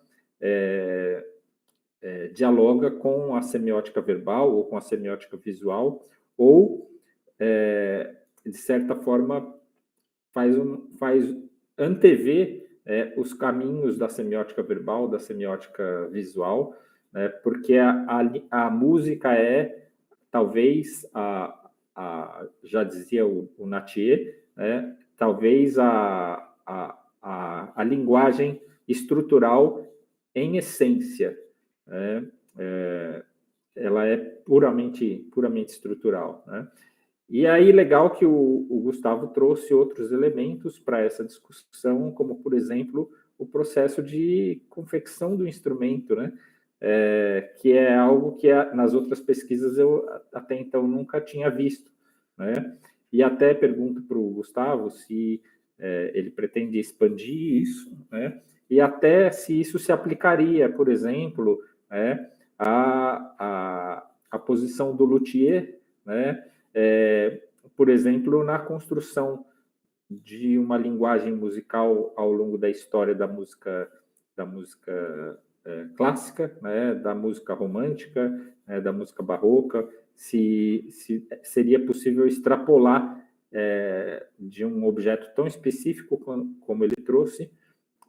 dialoga com a semiótica verbal ou com a semiótica visual, ou, de certa forma, faz antever os caminhos da semiótica verbal, da semiótica visual, né? Porque a música talvez, já dizia o Nattier, né? Talvez a linguagem estrutural em essência, né? Ela é puramente estrutural, né? E aí, legal que o Gustavo trouxe outros elementos para essa discussão, como, por exemplo, o processo de confecção do instrumento, né? Que é algo que nas outras pesquisas eu até então nunca tinha visto, né? E até pergunto para o Gustavo se ele pretende expandir isso, né? E até se isso se aplicaria, por exemplo, né, a posição do luthier, né? Por exemplo, na construção de uma linguagem musical ao longo da história da música clássica, né, da música romântica, né, da música barroca, se seria possível extrapolar de um objeto tão específico como ele trouxe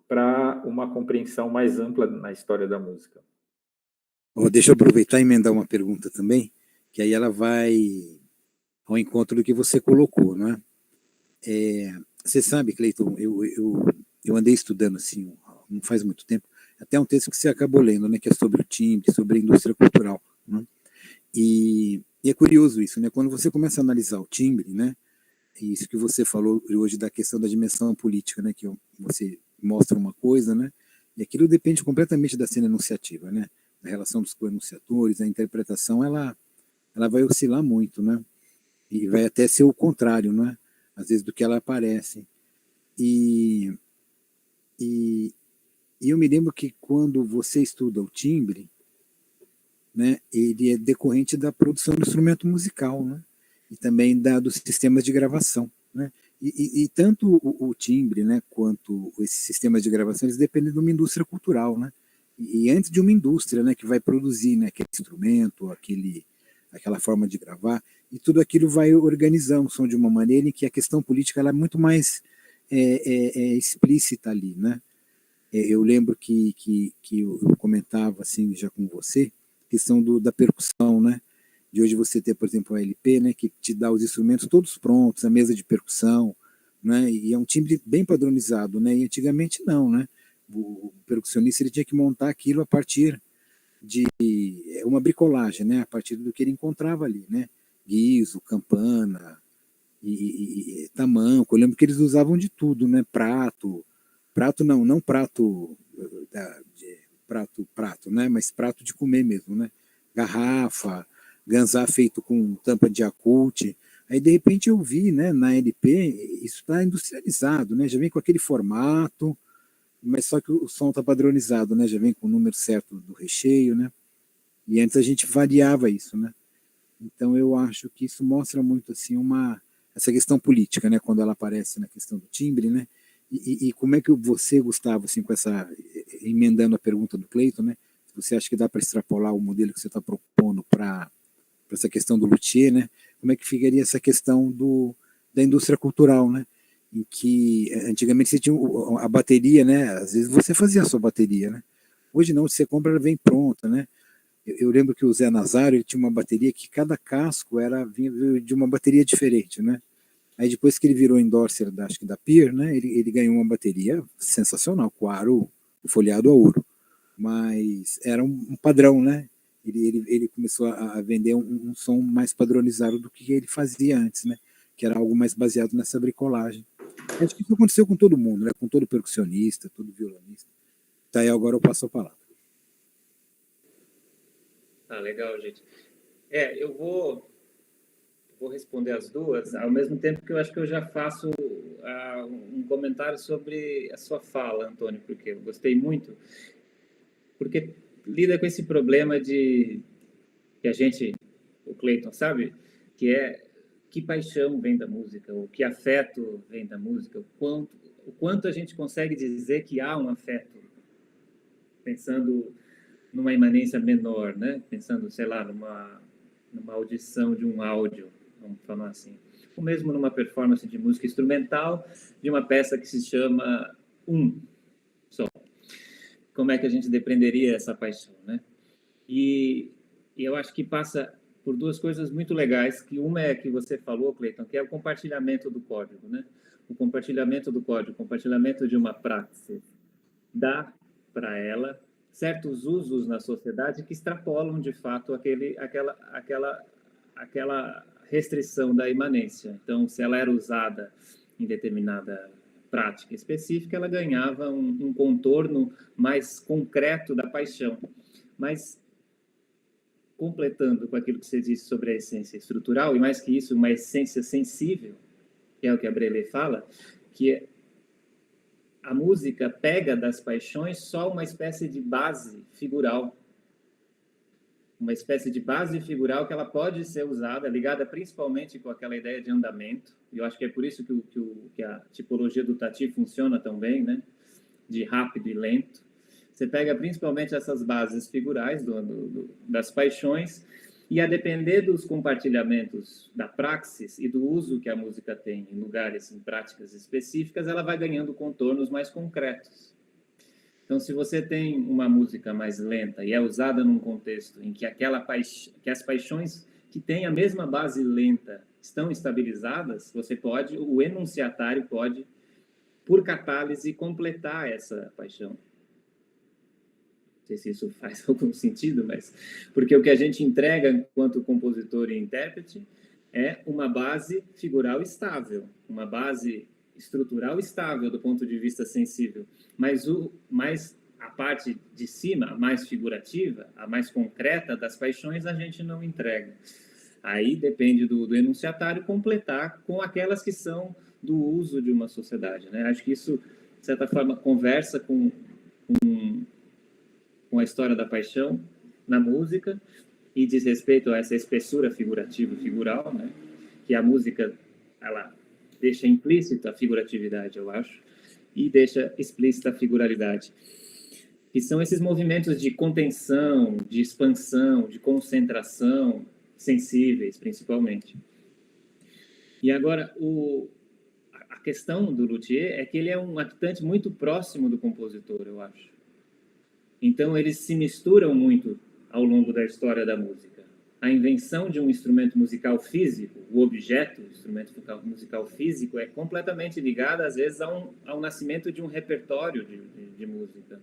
para uma compreensão mais ampla na história da música. Deixa eu aproveitar e emendar uma pergunta também, que aí ela vai ao encontro do que você colocou, não é? Você sabe, Cleiton, eu andei estudando assim, não faz muito tempo, até um texto que você acabou lendo, né, que é sobre o timbre, sobre a indústria cultural, né? E é curioso isso, né? Quando você começa a analisar o timbre, né? Isso que você falou hoje da questão da dimensão política, né? Que você mostra uma coisa, né? E aquilo depende completamente da cena enunciativa, né? Da relação dos co-enunciadores, a interpretação, ela vai oscilar muito, né? E vai até ser o contrário, não é? Às vezes do que ela aparece. E eu me lembro que quando você estuda o timbre, né, ele é decorrente da produção do instrumento musical, né? E também dos sistemas de gravação, né? E tanto o timbre, né, quanto esses sistemas de gravação, eles dependem de uma indústria cultural, né? E antes de uma indústria, né, que vai produzir, né, aquele instrumento, aquela forma de gravar, e tudo aquilo vai organizar o som de uma maneira em que a questão política ela é muito mais explícita ali, né? Eu lembro que eu comentava assim já com você, a questão da percussão, né? De hoje você ter, por exemplo, a LP, né, que te dá os instrumentos todos prontos, a mesa de percussão, né? E é um timbre bem padronizado, né? E antigamente não, né? o percussionista ele tinha que montar aquilo a partir de uma bricolagem, né? A partir do que ele encontrava ali, né? Guizo, campana e tamanco. Eu lembro que eles usavam de tudo, né? Prato não prato prato, né? Mas prato de comer mesmo, né? Garrafa, ganzá feito com tampa de Yakult. Aí de repente eu vi, né? Na LP isso está industrializado, né? Já vem com aquele formato, mas só que o som está padronizado, né? Já vem com o número certo do recheio, né? E antes a gente variava isso, né? Então eu acho que isso mostra muito assim essa questão política, né? Quando ela aparece na questão do timbre, né? E como é que você, Gustavo, assim, com essa emendando a pergunta do Cleiton, né? Você acha que dá para extrapolar o modelo que você está propondo para essa questão do luthier, né? Como é que ficaria essa questão da indústria cultural, né? Em que antigamente você tinha a bateria, né? Às vezes você fazia a sua bateria, né? Hoje não, você compra, ela vem pronta, né? Eu lembro que o Zé Nazário ele tinha uma bateria que cada casco vinha de uma bateria diferente, né? Aí depois que ele virou endorser acho que da Peer, né? Ele ganhou uma bateria sensacional, com aro folheado a ouro, mas era um padrão, né? Ele começou a vender um som mais padronizado do que ele fazia antes, né? Que era algo mais baseado nessa bricolagem. Acho que isso aconteceu com todo mundo, né? Com todo percussionista, todo violonista. Tá aí, agora eu passo a palavra. Legal, gente. Eu vou responder as duas, ao mesmo tempo que eu acho que eu já faço um comentário sobre a sua fala, Antônio, porque eu gostei muito, porque lida com esse problema que a gente, o Cleiton sabe, que paixão vem da música, o que afeto vem da música, o quanto a gente consegue dizer que há um afeto, pensando numa imanência menor, né? Pensando, sei lá, numa audição de um áudio, vamos falar assim. Ou mesmo numa performance de música instrumental de uma peça que se chama Som. Como é que a gente depreenderia essa paixão, né? E eu acho que passa por duas coisas muito legais, que uma é que você falou, Cleiton, que é o compartilhamento do código, né? O compartilhamento do código, o compartilhamento de uma praxis dá para ela certos usos na sociedade que extrapolam, de fato, aquela restrição da imanência. Então, se ela era usada em determinada prática específica, ela ganhava um contorno mais concreto da paixão. Mas, completando com aquilo que você disse sobre a essência estrutural, e mais que isso, uma essência sensível, que é o que a Brelet fala, que a música pega das paixões só uma espécie de base figural. Uma espécie de base figural que ela pode ser usada, ligada principalmente com aquela ideia de andamento. E eu acho que é por isso que a tipologia do Tati funciona tão bem, né? De rápido e lento. Você pega principalmente essas bases figurais das paixões e, a depender dos compartilhamentos da praxis e do uso que a música tem em lugares, em práticas específicas, ela vai ganhando contornos mais concretos. Então, se você tem uma música mais lenta e é usada num contexto em que que as paixões que têm a mesma base lenta estão estabilizadas, o enunciatário pode, por catálise, completar essa paixão. Não sei se isso faz algum sentido, mas porque o que a gente entrega enquanto compositor e intérprete é uma base figural estável, uma base estrutural estável do ponto de vista sensível, mas a parte de cima, a mais figurativa, a mais concreta das paixões, a gente não entrega. Aí depende do enunciatário completar com aquelas que são do uso de uma sociedade, né? Acho que isso, de certa forma, conversa com a história da paixão na música e diz respeito a essa espessura figurativa e figural, né? Que a música, ela deixa implícita a figuratividade, eu acho, e deixa explícita a figuralidade. Que são esses movimentos de contenção, de expansão, de concentração, sensíveis, principalmente. E agora, a questão do luthier é que ele é um habitante muito próximo do compositor, eu acho. Então, eles se misturam muito ao longo da história da música. a invenção de um instrumento musical físico, o objeto, o instrumento musical físico, é completamente ligado, às vezes, ao nascimento de um repertório de música.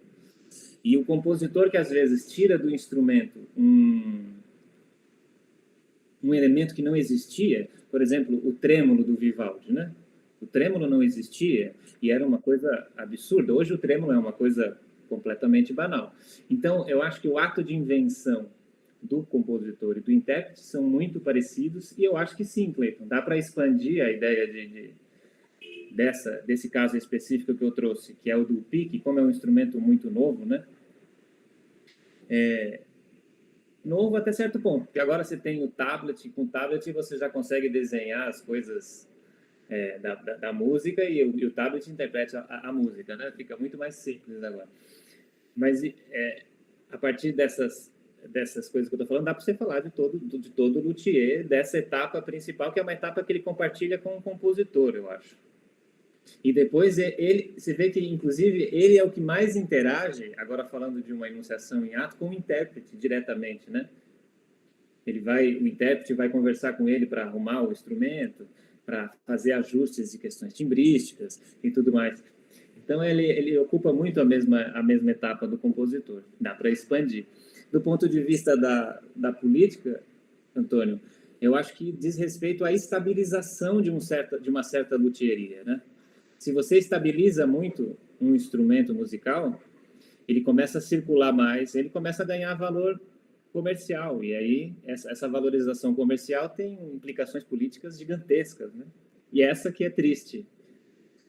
E o compositor que, às vezes, tira do instrumento um elemento que não existia, por exemplo, o trêmulo do Vivaldi, né? O trêmulo não existia e era uma coisa absurda. Hoje o trêmulo é uma coisa completamente banal. Então, eu acho que o ato de invenção do compositor e do intérprete são muito parecidos, e eu acho que sim, Cleiton, dá para expandir a ideia desse caso específico que eu trouxe, que é o do pique, como é um instrumento muito novo, né? Novo até certo ponto, porque agora você tem o tablet, com o tablet você já consegue desenhar as coisas da música, e o tablet interpreta a música, né? Fica muito mais simples agora. Mas a partir dessas coisas que eu estou falando, dá para você falar de todo o luthier, dessa etapa principal, que é uma etapa que ele compartilha com o compositor, eu acho. E depois você vê que, inclusive, ele é o que mais interage, agora falando de uma enunciação em ato, com o intérprete diretamente, né? O intérprete vai conversar com ele para arrumar o instrumento, para fazer ajustes de questões timbrísticas e tudo mais. Então, ele ocupa muito a mesma etapa do compositor. Dá para expandir. Do ponto de vista da política, Antônio, eu acho que diz respeito à estabilização de uma certa luthieria, né? Se você estabiliza muito um instrumento musical, ele começa a circular mais, ele começa a ganhar valor comercial, e aí essa valorização comercial tem implicações políticas gigantescas, né? E essa que é triste,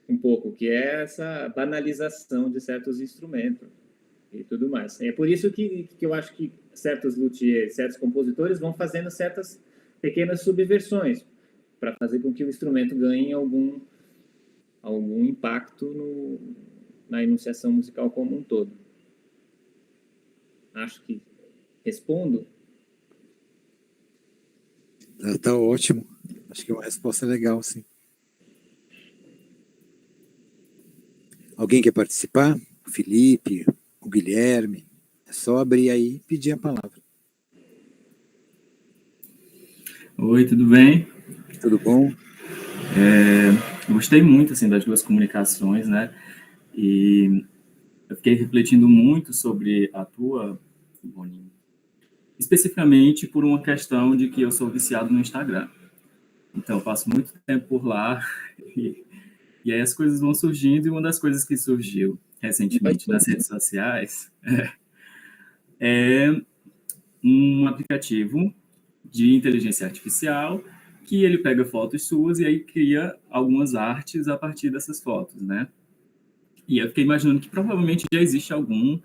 um pouco, que é essa banalização de certos instrumentos e tudo mais. É por isso que eu acho que certos luthiers, certos compositores vão fazendo certas pequenas subversões para fazer com que o instrumento ganhe algum impacto na enunciação musical como um todo. Acho que respondo. Tá ótimo. Acho que é uma resposta legal, sim. Alguém quer participar? O Felipe, o Guilherme? É só abrir aí e pedir a palavra. Oi, tudo bem? Tudo bom? Eu gostei muito, assim, das duas comunicações, né? E eu fiquei refletindo muito sobre a tua, Boninho, especificamente por uma questão de que eu sou viciado no Instagram. Então, eu passo muito tempo por lá e aí as coisas vão surgindo, e uma das coisas que surgiu recentemente nas redes sociais é um aplicativo de inteligência artificial que ele pega fotos suas e aí cria algumas artes a partir dessas fotos, né? E eu fiquei imaginando que provavelmente já existe algum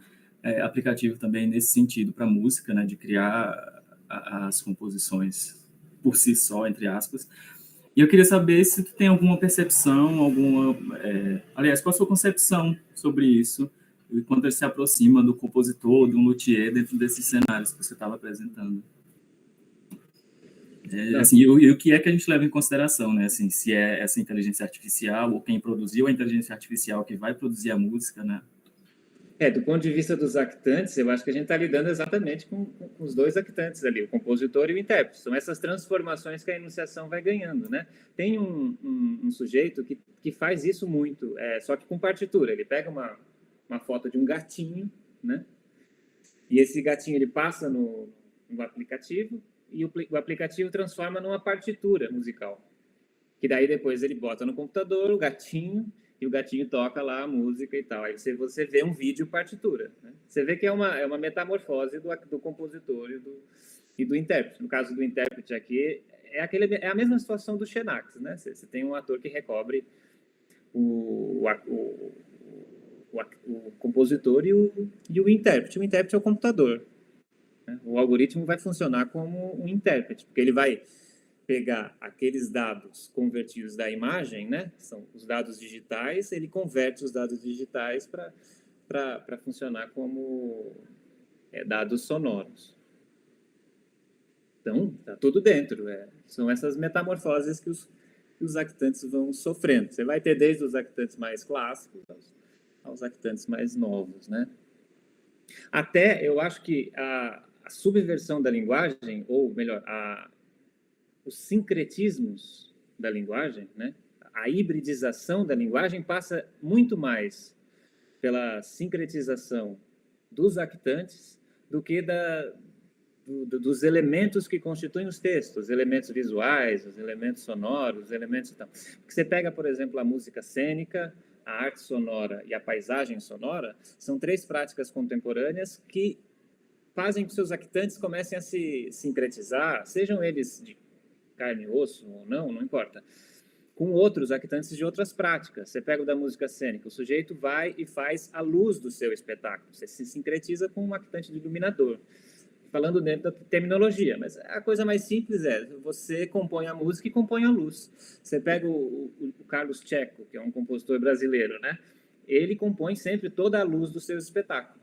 aplicativo também nesse sentido para música, né? De criar as composições por si só, entre aspas. E eu queria saber se tu tem alguma percepção, aliás, qual a sua concepção sobre isso, e quando ele se aproxima do compositor, do luthier, dentro desses cenários que você estava apresentando. Assim, e o que é que a gente leva em consideração, né? Assim, se é essa inteligência artificial ou quem produziu a inteligência artificial que vai produzir a música, né? Do ponto de vista dos actantes, eu acho que a gente está lidando exatamente com os dois actantes ali, o compositor e o intérprete. São essas transformações que a enunciação vai ganhando, né? Tem um sujeito que faz isso muito, só que com partitura. Ele pega uma foto de um gatinho, né? E esse gatinho ele passa no aplicativo, e o aplicativo transforma numa partitura musical. Que daí depois ele bota no computador o gatinho, e o gatinho toca lá a música e tal. Aí você vê um vídeo partitura, né? Você vê que é uma metamorfose do compositor e do intérprete. No caso do intérprete aqui, é a mesma situação do Xenax, né? Você tem um ator que recobre o compositor e o intérprete. O intérprete é o computador, né? O algoritmo vai funcionar como um intérprete, porque ele vai pegar aqueles dados convertidos da imagem, né? São os dados digitais, ele converte os dados digitais para funcionar como dados sonoros. Então, está tudo dentro. São essas metamorfoses que os actantes vão sofrendo. Você vai ter desde os actantes mais clássicos aos actantes mais novos, né? Até, eu acho que a subversão da linguagem, ou melhor, os sincretismos da linguagem, né? A hibridização da linguagem passa muito mais pela sincretização dos actantes do que dos elementos que constituem os textos, os elementos visuais, os elementos sonoros, os elementos... Então, porque você pega, por exemplo, a música cênica, a arte sonora e a paisagem sonora, são 3 práticas contemporâneas que fazem que seus actantes comecem a se sincretizar, sejam eles de carne e osso ou não importa, com outros actantes de outras práticas. Você pega o da música cênica, o sujeito vai e faz a luz do seu espetáculo, você se sincretiza com um actante de iluminador, falando dentro da terminologia, mas a coisa mais simples é, você compõe a música e compõe a luz. Você pega o Carlos Checo, que é um compositor brasileiro, né? Ele compõe sempre toda a luz do seu espetáculo.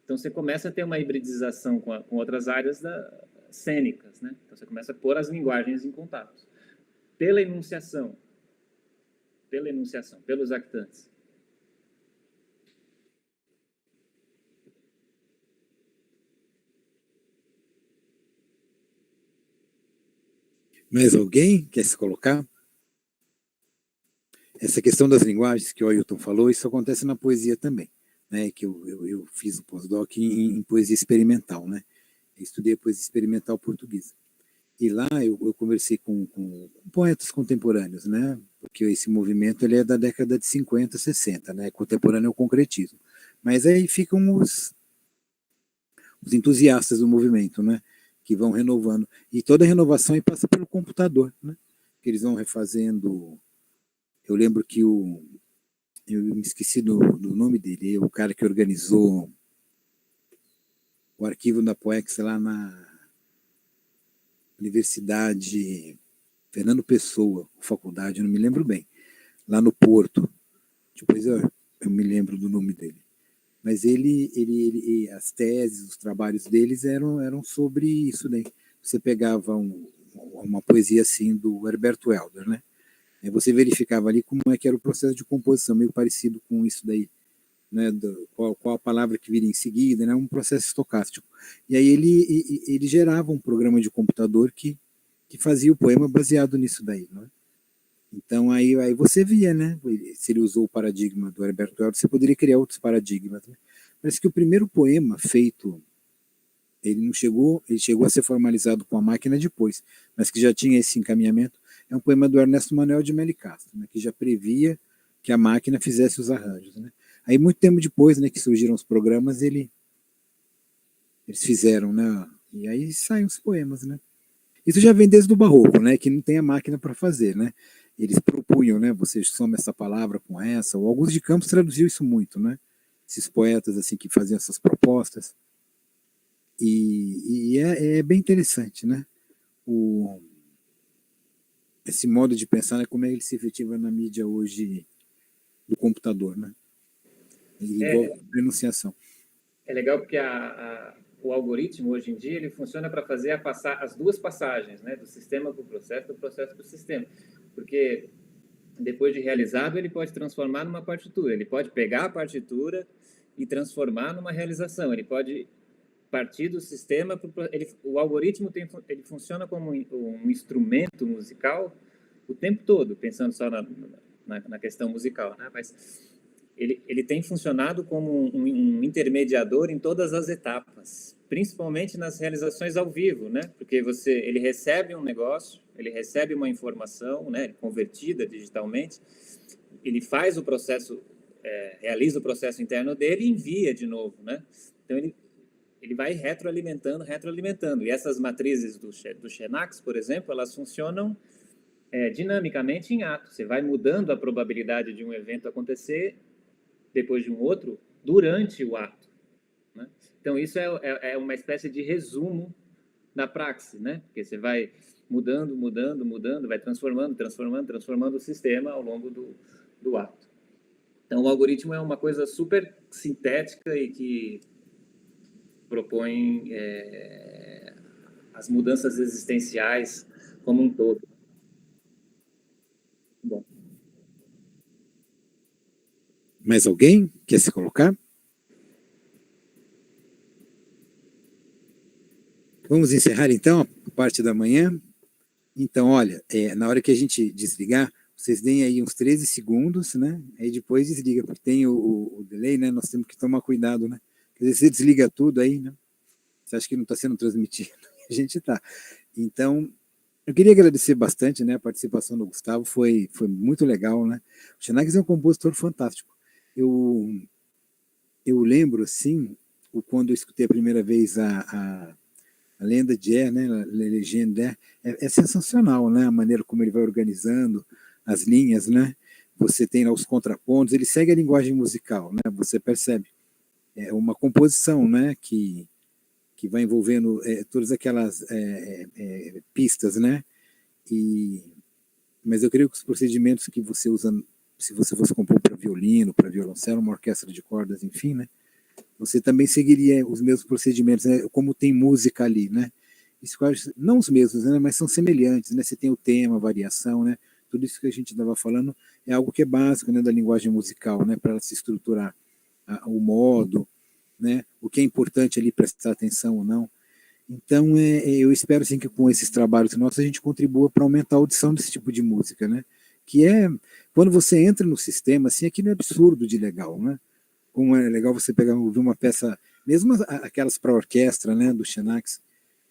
Então, você começa a ter uma hibridização com outras áreas cênicas, né? Então, você começa a pôr as linguagens em contato. Pela enunciação, pelos actantes. Mais alguém quer se colocar? Essa questão das linguagens que o Ailton falou, isso acontece na poesia também, né? Que eu fiz o pós-doc em poesia experimental, né? Eu estudei a poesia experimental portuguesa. E lá eu conversei com poetas contemporâneos, né? Porque esse movimento ele é da década de 50, 60, né? Contemporâneo é o concretismo. Mas aí ficam os entusiastas do movimento, né? Que vão renovando. E toda a renovação aí passa pelo computador, né? Que eles vão refazendo. Eu lembro que eu me esqueci do nome dele, o cara que organizou o arquivo da Poex lá na Universidade Fernando Pessoa, faculdade, eu não me lembro bem, lá no Porto. Depois eu me lembro do nome dele. Mas ele as teses, os trabalhos deles eram sobre isso daí. Você pegava uma poesia assim do Herberto Helder, né? Aí você verificava ali como é que era o processo de composição, meio parecido com isso daí, né? Qual a palavra que viria em seguida, né? Um processo estocástico. E aí ele gerava um programa de computador que fazia o poema baseado nisso daí, né? Então aí você via, né? Se ele usou o paradigma do Herberto Helder, você poderia criar outros paradigmas, né? Parece que o primeiro poema feito, ele chegou a ser formalizado com a máquina depois, mas que já tinha esse encaminhamento, é um poema do Ernesto Manuel de Melo Castro, né? Que já previa que a máquina fizesse os arranjos, né? Aí muito tempo depois, né, que surgiram os programas, eles fizeram, né? E aí saem os poemas, né? Isso já vem desde o Barroco, né? Que não tem a máquina para fazer, né? Eles propunham, né? Você soma essa palavra com essa. O Augusto de Campos traduziu isso muito, né? Esses poetas assim que faziam essas propostas. E é bem interessante, né? Esse modo de pensar, né? Como é que ele se efetiva na mídia hoje do computador, né? Igual a enunciação. É legal porque o algoritmo, hoje em dia, ele funciona para fazer as duas passagens, né? Do sistema para o processo, do processo para o sistema. Porque depois de realizado, ele pode transformar numa partitura. Ele pode pegar a partitura e transformar numa realização. Ele pode partir do sistema... O algoritmo ele funciona como um instrumento musical o tempo todo, pensando só na questão musical, né? Mas ele tem funcionado como um intermediador em todas as etapas, principalmente nas realizações ao vivo, né? Porque ele recebe um negócio, ele recebe uma informação, né, convertida digitalmente, ele faz o processo, realiza o processo interno dele e envia de novo, né? Então ele vai retroalimentando. E essas matrizes do Xenax, por exemplo, elas funcionam dinamicamente em ato. Você vai mudando a probabilidade de um evento acontecer depois de um outro durante o ato, né? Então isso é uma espécie de resumo da praxis, né? Porque você vai mudando, vai transformando o sistema ao longo do ato. Então o algoritmo é uma coisa super sintética e que propõe as mudanças existenciais como um todo. Bom. Mais alguém quer se colocar? Vamos encerrar, então, a parte da manhã. Então, olha, na hora que a gente desligar, vocês deem aí uns 13 segundos, né? Aí depois desliga, porque tem o delay, né? Nós temos que tomar cuidado, né? Quer dizer, você desliga tudo aí, né? Você acha que não está sendo transmitido? A gente está. Então, eu queria agradecer bastante, né? A participação do Gustavo, foi muito legal, né? O Xanax é um compositor fantástico. Eu lembro, assim, quando eu escutei a primeira vez a Lenda de Er, né? A Legenda de Er, é sensacional, né? A maneira como ele vai organizando as linhas, né? Você tem lá os contrapontos, ele segue a linguagem musical, né? Você percebe. É uma composição, né? Que vai envolvendo todas aquelas pistas, né? Mas eu creio que os procedimentos que você usa, se você fosse compor para violino, para violoncelo, uma orquestra de cordas, enfim, né? Você também seguiria os mesmos procedimentos, né? Como tem música ali, né? Isso quase, não os mesmos, né? Mas são semelhantes, né? Você tem o tema, a variação, né? Tudo isso que a gente estava falando é algo que é básico, né, da linguagem musical, né? Para ela se estruturar o modo, né? O que é importante ali prestar atenção ou não. Então, eu espero assim, que com esses trabalhos nossos a gente contribua para aumentar a audição desse tipo de música, né? Que quando você entra no sistema, assim, aquilo é absurdo de legal, né? Como é legal você ouvir uma peça, mesmo aquelas para orquestra, né, do Xanax,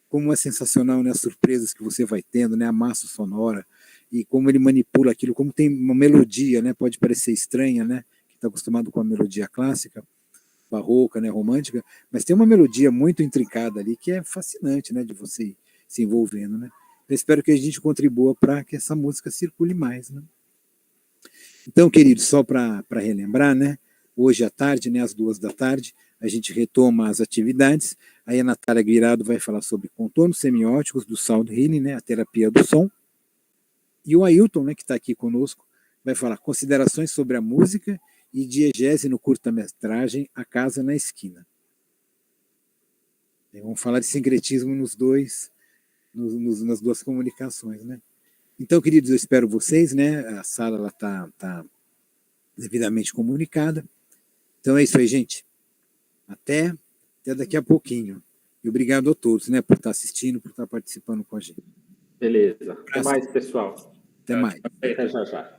como é sensacional, né, as surpresas que você vai tendo, né, a massa sonora, e como ele manipula aquilo, como tem uma melodia, né, pode parecer estranha, né, que está acostumado com a melodia clássica, barroca, né, romântica, mas tem uma melodia muito intrincada ali que é fascinante, né, de você se envolvendo, né. Eu espero que a gente contribua para que essa música circule mais, né. Então, queridos, só para relembrar, né, hoje à tarde, né, às 14h, a gente retoma as atividades. Aí a Natália Guirado vai falar sobre contornos semióticos do sound healing, né, a terapia do som. E o Ailton, né, que está aqui conosco, vai falar considerações sobre a música e diegese no curta-metragem A Casa na Esquina. E vamos falar de sincretismo nas duas comunicações, né? Então, queridos, eu espero vocês, né? A sala está devidamente comunicada. Então é isso aí, gente. Até daqui a pouquinho. E obrigado a todos, né, por estar assistindo, por estar participando com a gente. Beleza. Até mais, pessoal. Até mais. Até já já.